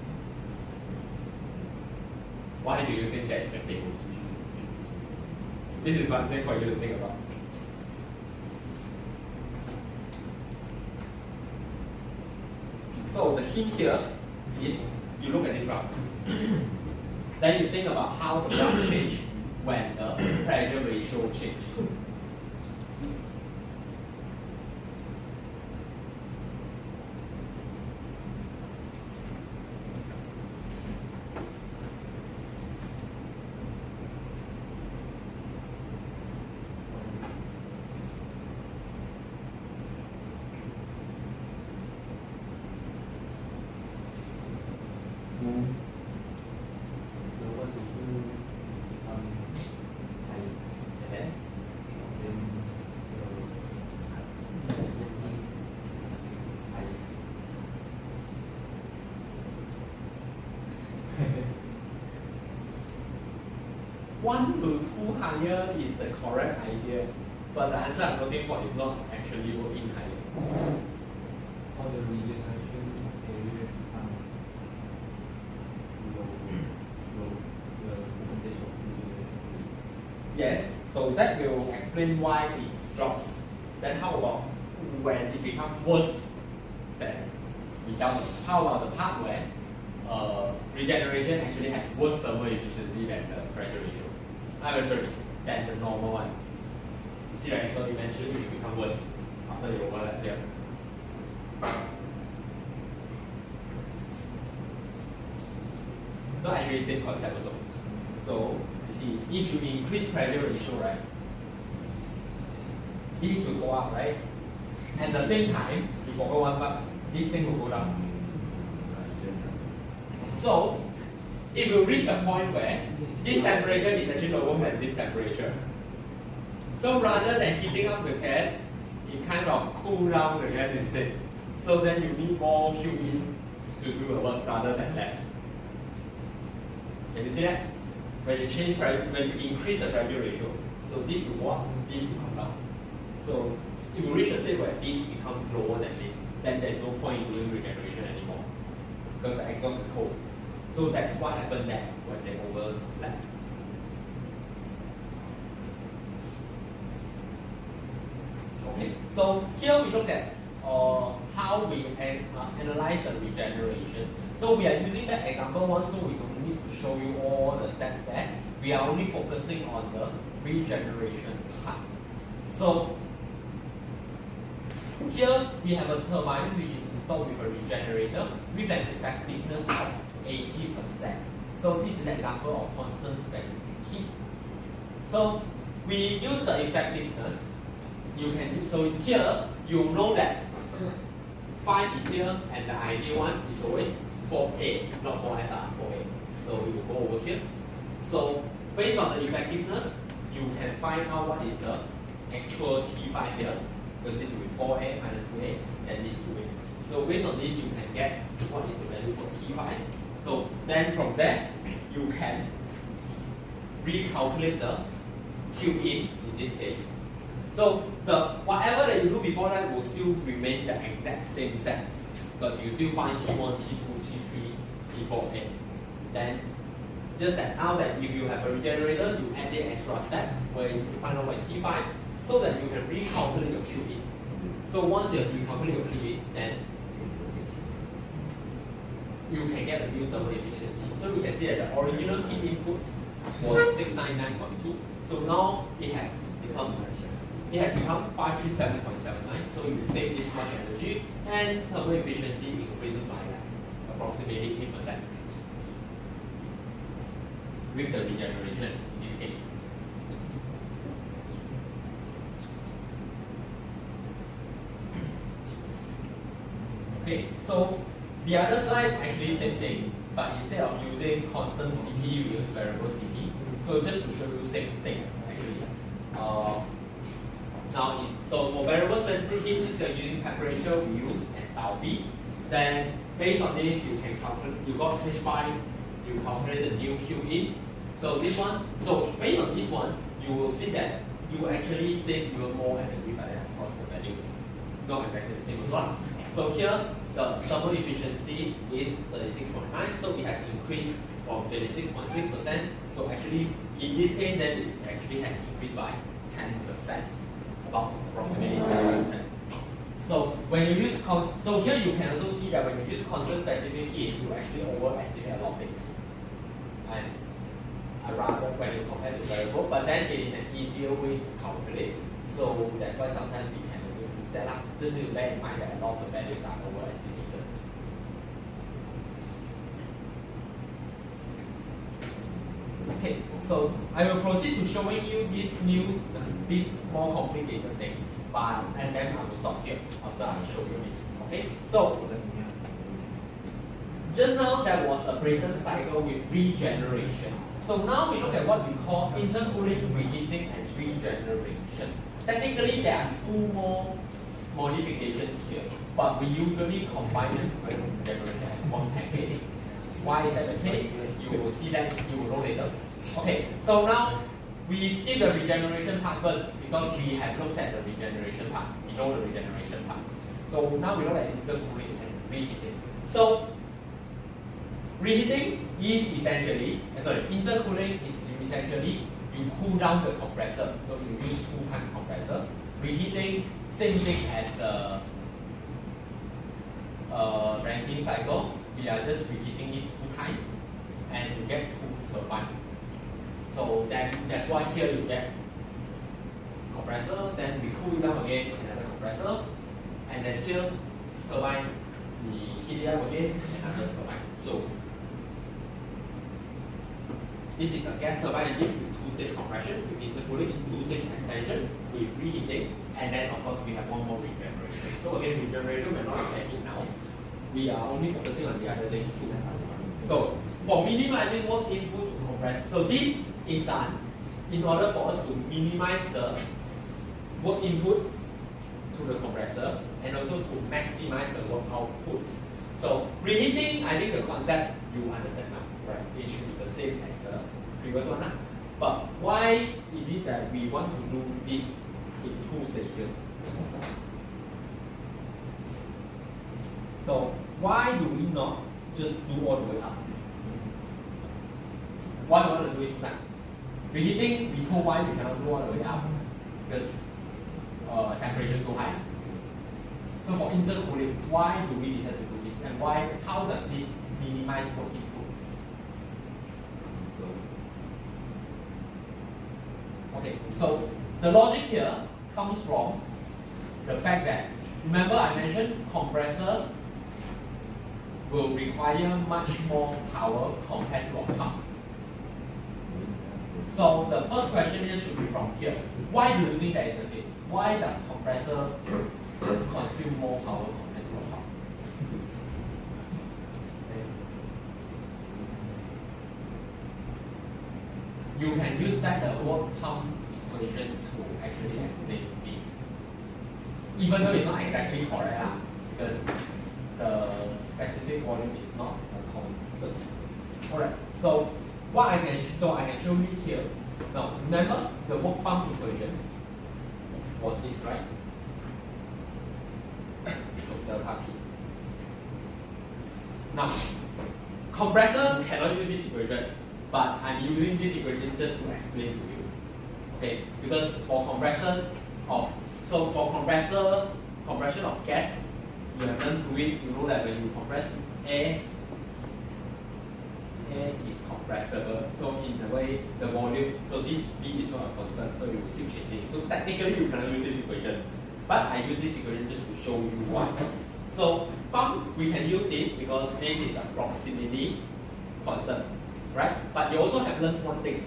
Why do you think that is the case? This is one thing for you to think about. So the hint here is you look at this graph. Then you think about how the graph change when the pressure ratio changes. One to two higher is the correct idea, but the answer I'm looking for is not actually working higher. Or the regeneration area the percentage of regeneration. Yes, so that will explain why it drops. Then how about when it becomes worse than without? How about the part where regeneration actually has worse thermal efficiency than the pressure ratio? I'm sorry, than the normal one. You see, right? So eventually it will become worse after you overlap here. So actually same concept also. So you see, if you increase pressure ratio, right, these will go up, right? At the same time, you forgot one part, this thing will go down. So it will reach a point where this temperature is actually lower than this temperature. So rather than heating up the gas, it kind of cool down the gas instead. So then you need more Q in to do the work rather than less. Can you see that? when you increase the Faraday ratio, so this will go up, this will come down. So if you reach a state where this becomes lower than this, then there's no point in doing regeneration anymore because the exhaust is cold. So that's what happened there when they overlap. Okay, so here we look at how we analyze the regeneration. So we are using the example one, so we don't need to show you all the steps there. We are only focusing on the regeneration part. So here we have a turbine which is installed with a regenerator with an effectiveness of 80%. So this is an example of constant specific heat. So we use the effectiveness. You can so here you know that 5 is here and the ideal one is always 4A, not 4SR, 4A. So we will go over here. So based on the effectiveness, you can find out what is the actual T5 here, because this will be 4A minus 2A, and this 2A. So based on this, you can get what is the value for T5. So then from there, you can recalculate the Q in this case. So the whatever that you do before that will still remain the exact same steps, because you still find T1, T2, T3, T4A. Then just that now that if you have a regenerator, you add the extra step where you find out what is T5, so that you can recalculate your Q in. So once you have recalculated your Q in, then you can get a new thermal efficiency. So you can see that the original heat input was 699.2. So now it has become 537.79. So you save this much energy, and thermal efficiency increases by approximately 8% with the regeneration in this case. Okay, so the other slide actually same thing, but instead of using constant CP, we use variable CP. So just to show you same thing actually. So for variable specific heat, instead of using temperature, we use enthalpy. Then based on this, you can calculate. You got H5, you calculate the new Q in. So this one. So based on this one, you will see that you actually save even more energy, but then of course the value is not exactly the same as well. So here the thermal efficiency is 36.9, so it has increased from 36.6%. So actually, in this case, then it actually has increased by 10%, about approximately 10%. So when you use so here you can also see that when you use constant specific heat, you actually overestimate a lot of things, and rather when you compare to variable. But then it is an easier way to calculate. So that's why sometimes we can also use that. Just need to bear in mind that a lot of the values are overestimated. Okay, so I will proceed to showing you this more complicated thing, and then I will stop here after I show you this. Okay, so just now there was a Brayton cycle with regeneration. So now we look at what we call intercooling, reheating, and regeneration. Technically, there are two more modifications here, but we usually combine them with regeneration as one package. Why is that the case? You will see that, you will know later. Okay, so now we skip the regeneration part first because we have looked at the regeneration part. We know the regeneration part. So now we look at intercooling and reheating. So reheating is essentially, intercooling is essentially you cool down the compressor. So you use 2 times compressor. Reheating, same thing as the Rankine cycle. We are just reheating it 2 times and you get 2 turbines. So then that's why here you get compressor, then we cool it down again, another compressor, and then here turbine, we heat it up again, another turbine. So this is a gas turbine engine with 2-stage compression, with intercooling, 2-stage extension, with reheating, and then of course we have one more regeneration. So again, regeneration we're not looking at it now. We are only focusing on the other thing. So for minimizing work input to compress, so this is done in order for us to minimize the work input to the compressor and also to maximize the work output. So reheating, I think the concept you understand now, right? It should be the same as the previous one. But why is it that we want to do this in 2 stages? So why do we not just do all the way up? Why we want to do it 2 times? Reheating, we told why we cannot do all the way up because temperature is too high. So for intercooling, why do we decide to do this, and why? How does this minimize work input? Okay, so the logic here comes from the fact that, remember I mentioned compressor will require much more power compared to a pump. So the first question here should be from here. Why do you think that is the case? Why does compressor consume more power compared to a pump? You can use back the work pump equation to actually explain this. Even though it's not exactly correct, because the specific volume is not a constant. Alright, so I can show you here. Now remember the work pump equation was this, right? So delta P. Now compressor cannot use this equation, but I'm using this equation just to explain to you. Okay, because for compression of compression of gas, you have done fluid, you know that when you compress air is compressible. So in a way, the volume, so this V is not a constant, so it will keep changing. So technically, you cannot use this equation, but I use this equation just to show you why. So pump, we can use this because this is approximately constant, right? But you also have learned one thing.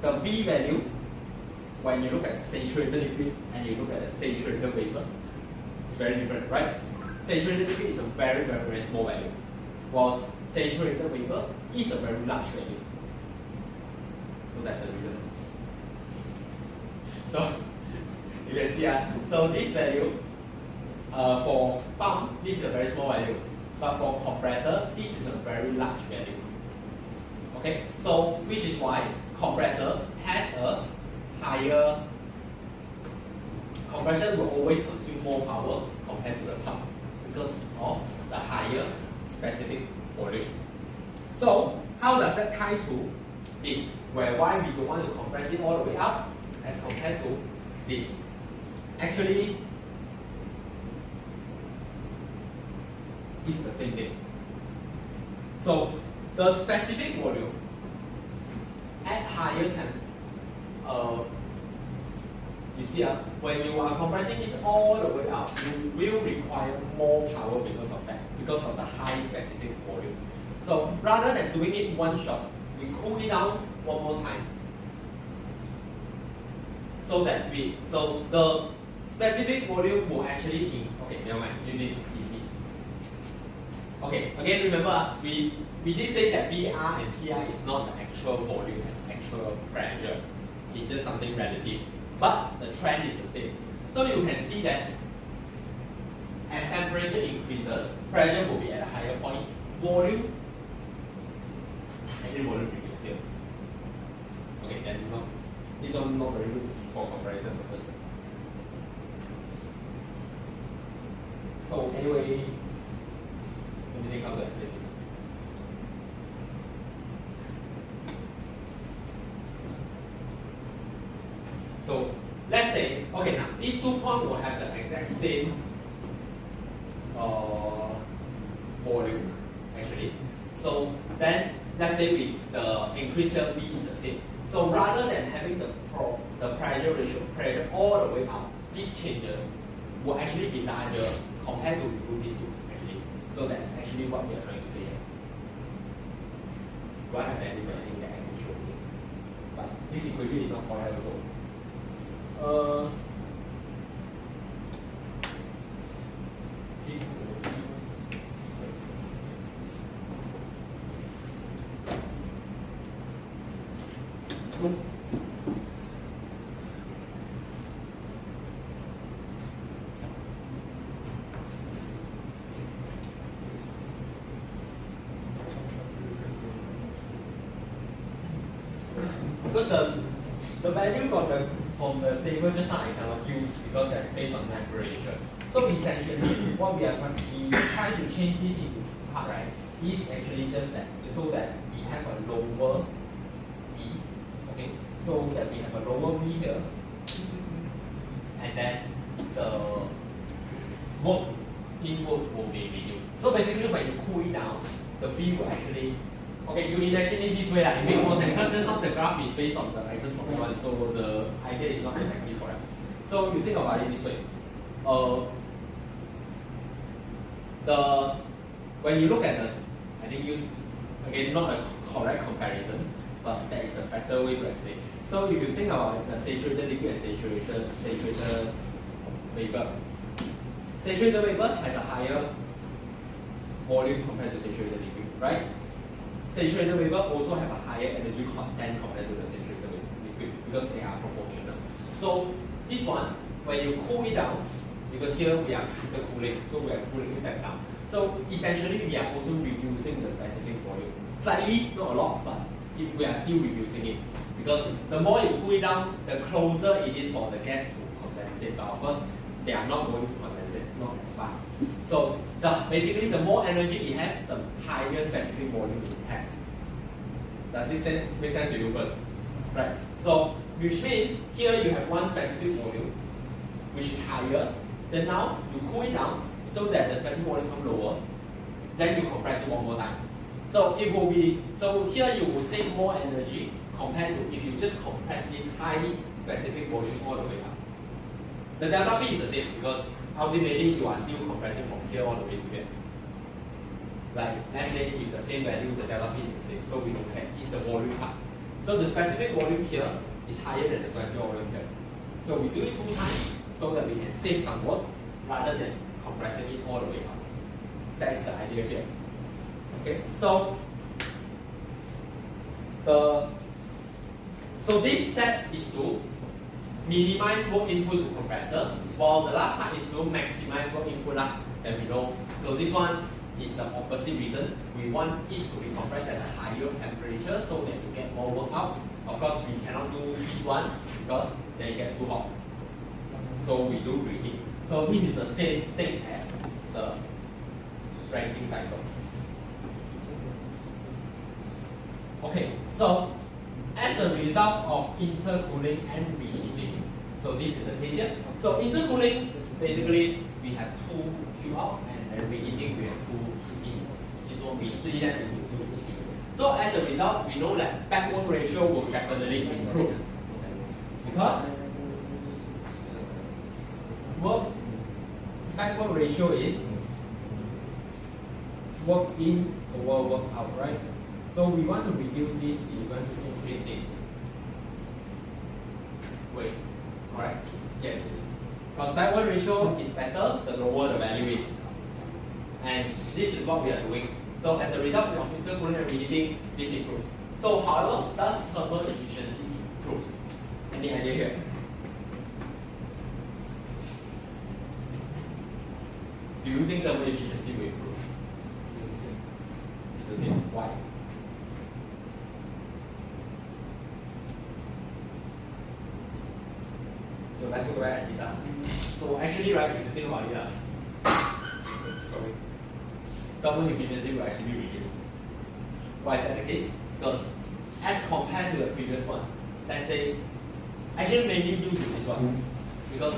The V value, when you look at saturated liquid and you look at a saturated vapor, it's very different, right? Saturated liquid is a very, very, very small value, whilst saturated vapor is a very large value. So that's the reason. So you can see, so this value for pump, this is a very small value, but for compressor, this is a very large value. Okay, so which is why compressor has a higher, compression will always consume more power compared to the pump because of the higher specific volume. So how does that tie to this? Where why we don't want to compress it all the way up as compared to this? Actually, it's the same thing. So the specific volume at higher temp, you see, when you are compressing this all the way up, you will require more power because of that, because of the high specific volume. So rather than doing it one shot, we cool it down one more time. So that the specific volume will actually okay, never mind, use this easy. Okay, again remember, we did say that VR and PI is not the actual volume and actual pressure. It's just something relative. But the trend is the same. So you can see that as temperature increases, pressure will be at a higher point. Volume, actually volume reduces here. Okay, then this one not very good for comparison purpose. So anyway, let me think how to explain this. So let's say, okay, now these 2 points will have the exact same volume actually. So then let's say with the increase here V is the same. So rather than having the pressure ratio, pressure all the way up, these changes will actually be larger compared to these 2 actually. So that's actually what we are trying to say here. Do I have anything that I can show you? But this equation is not correct also. The value from the table just now I cannot use because that's based on temperature. So essentially, what we are trying to change this into part, right, is actually just that, so that we have a lower V, okay, so that we have a lower V here, and then the work input will be reduced. So basically, when you cool it down, the V will actually, okay, you imagine it this way, it makes more sense because just now the graph is based on the isotropic one, so the idea is not exactly correct. So you think about it this way. When you look at the, I think use, again, not a correct comparison, but that is a better way to explain. So if you think about the saturated liquid and saturated vapor, saturated vapor has a higher volume compared to saturated liquid, right? Saturated vapor also have a higher energy content compared to the saturated liquid because they are proportional. So this one, when you cool it down, because here we are intercooling, so we are cooling it back down. So essentially, we are also reducing the specific volume. Slightly, not a lot, but we are still reducing it. Because the more you cool it down, the closer it is for the gas to condensate. But of course, they are not going to condensate, not as far. So basically, the more energy it has, the higher specific volume it has. Does this make sense to you first? Right. So, which means here you have one specific volume, which is higher. Then now you cool it down so that the specific volume becomes lower. Then you compress it one more time. So it will be, so here you will save more energy compared to if you just compress this high specific volume all the way up. The delta P is the same because ultimately you are still compressing from here all the way to here. Like let's say if the same value, the delta P is the same, so we don't care, it's the volume part. So the specific volume here is higher than the specific volume here. So we do it 2 times so that we can save some work rather than compressing it all the way up. That is the idea here. Okay, so this step is to minimize work input to compressor, while the last part is to maximize work input that we know. So this one is the opposite reason. We want it to be compressed at a higher temperature so that you get more work out. Of course, we cannot do this one because then it gets too hot. So we do reheat. So this is the same thing as the ranking cycle. Okay, so as a result of intercooling and reheating, so this is the case here. So intercooling, basically we have 2 Q out, and then reheating we have 2 Q in. This one we split that into 2 C. So as a result, we know that back-work ratio will definitely improve because back-work ratio is work in over work out, right? So we want to reduce this, we want to increase this. Wait, correct? Yes. Because back-work ratio is better, the lower the value is. And this is what we are doing. So as a result of intercooling and reheating, this improves. So however, does thermal efficiency improve? Any idea here? Do you think thermal efficiency will improve? It's the same. Why? So let's go back at this. So actually, right, if you think about it, sorry, thermal efficiency will actually reduce. Why is that the case? Because as compared to the previous one, let's say, actually mainly due to this one, because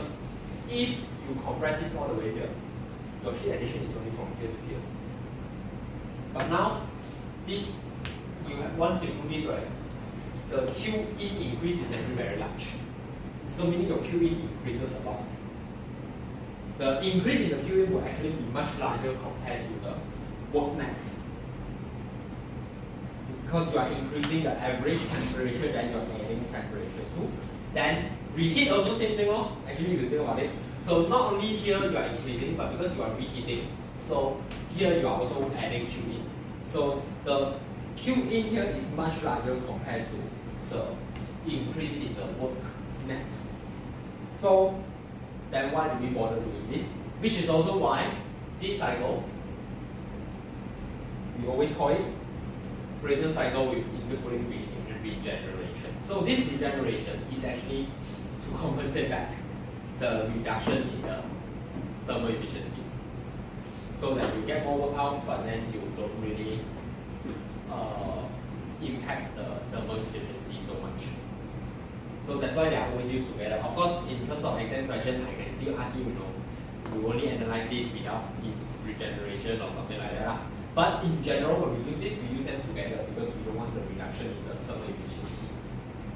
if you compress this all the way here, your heat addition is only from here to here. But now, this, you have, once you do this, right, the Q in increase is actually very large. So meaning your Q in increases a lot. The increase in the Q in will actually be much larger compared to the work max. Because you are increasing the average temperature, then you are adding temperature too. Then reheat also same thing, actually if you think about it. So not only here you are increasing, but because you are reheating, so here you are also adding Q in. So the Q in here is much larger compared to the increase in the work net. So then why do we bother doing this? Which is also why this cycle, we always call it Brayton cycle with intercooling, reheating, and regeneration. So this regeneration is actually to compensate back the reduction in the thermal efficiency, so that you get more work out, but then you don't really impact the thermal efficiency so much. So that's why they are always used together. Of course, in terms of exam question, I can still ask you, you only analyze this without regeneration or something like that. But in general, when we use this, we use them together because we don't want the reduction in the thermal efficiency.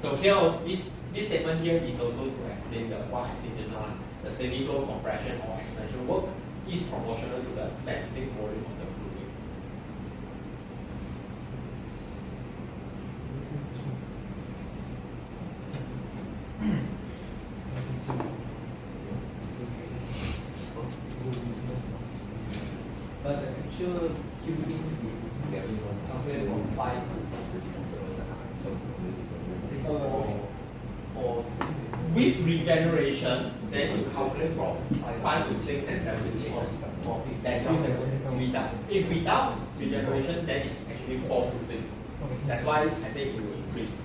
So here, this statement here is also to explain what I said just now. The steady flow compression or expansion work is proportional to the specific volume of the fluid. But the actual Qing is somewhere from 5 to 6 Or with regeneration, then you calculate from 5 to 6 and 7 to 8. That's still without. If without regeneration, then it's actually 4 to 6. That's why I say it will increase.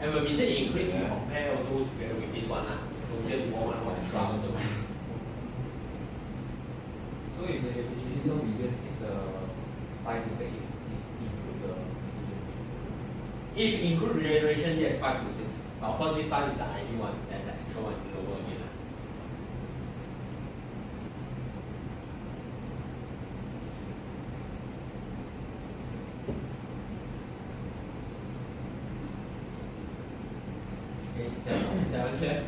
And when we say increase, we compare also together with this one. So here's more extra also. So if the efficiency, so we just take the 5 to 6 If include regeneration, yes, 5 to 6. But of course, this one is the ideal one, and the actual one is lower again. Okay, 7 here.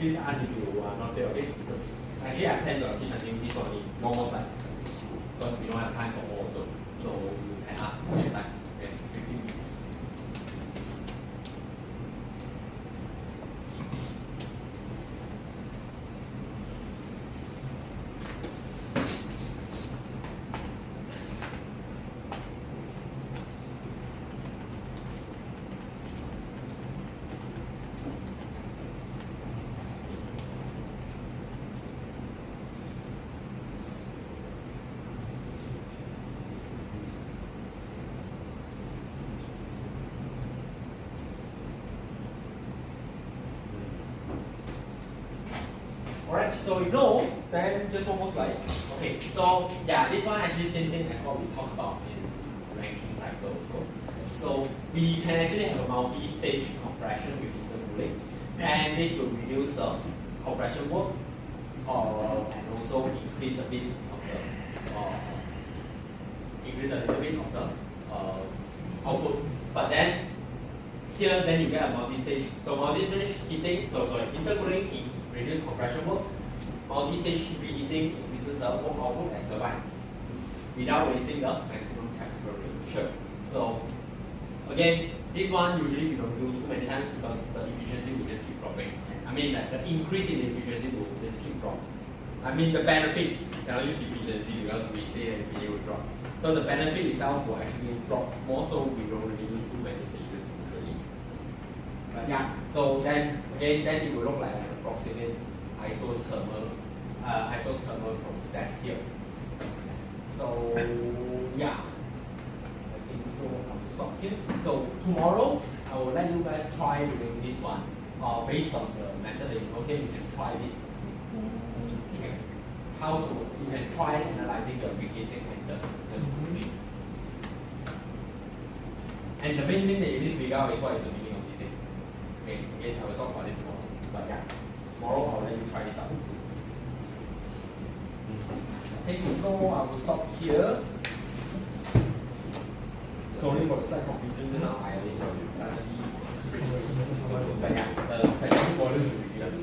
Please ask if you are not there, okay? Because actually, I plan to teach until this only, no more time. Because we don't have time for more also. So you can ask same time. Okay, 15 minutes. Alright, so you know, then just almost like, okay, so yeah, this one actually same thing as what we talked about in ranking cycle also. So we can actually have a multi-stage compression with intercooling, and this will reduce the compression work, and also increase a bit of the, increase a little bit of the output. But then here, then you get a multi-stage. So multi-stage heating, intercooling reduce compression work. Multi-stage reheating increases the work output at turbine without raising the maximum temperature. So again, this one usually we don't do too many times because the efficiency will just keep dropping. I mean, like the increase in efficiency will just keep dropping. I mean, the benefit cannot use efficiency because we say that efficiency will drop. So the benefit itself will actually drop more, so we don't really use too many stages usually. But yeah, so then again, then it will look like an approximate isothermal process here. So yeah, I think so. I will stop here. So tomorrow I will let you guys try doing this one. Based on the method that you know, okay, you can try this. Okay. You can try analyzing the reheating method. And the main thing that you need to figure out is what is the meaning of this thing. Okay, again, I will talk about this tomorrow. But yeah, tomorrow I will let you try this out. Okay, so I will stop here. Sorry for the slight confusion just now. I suddenly. But yeah, the specific volume will be just.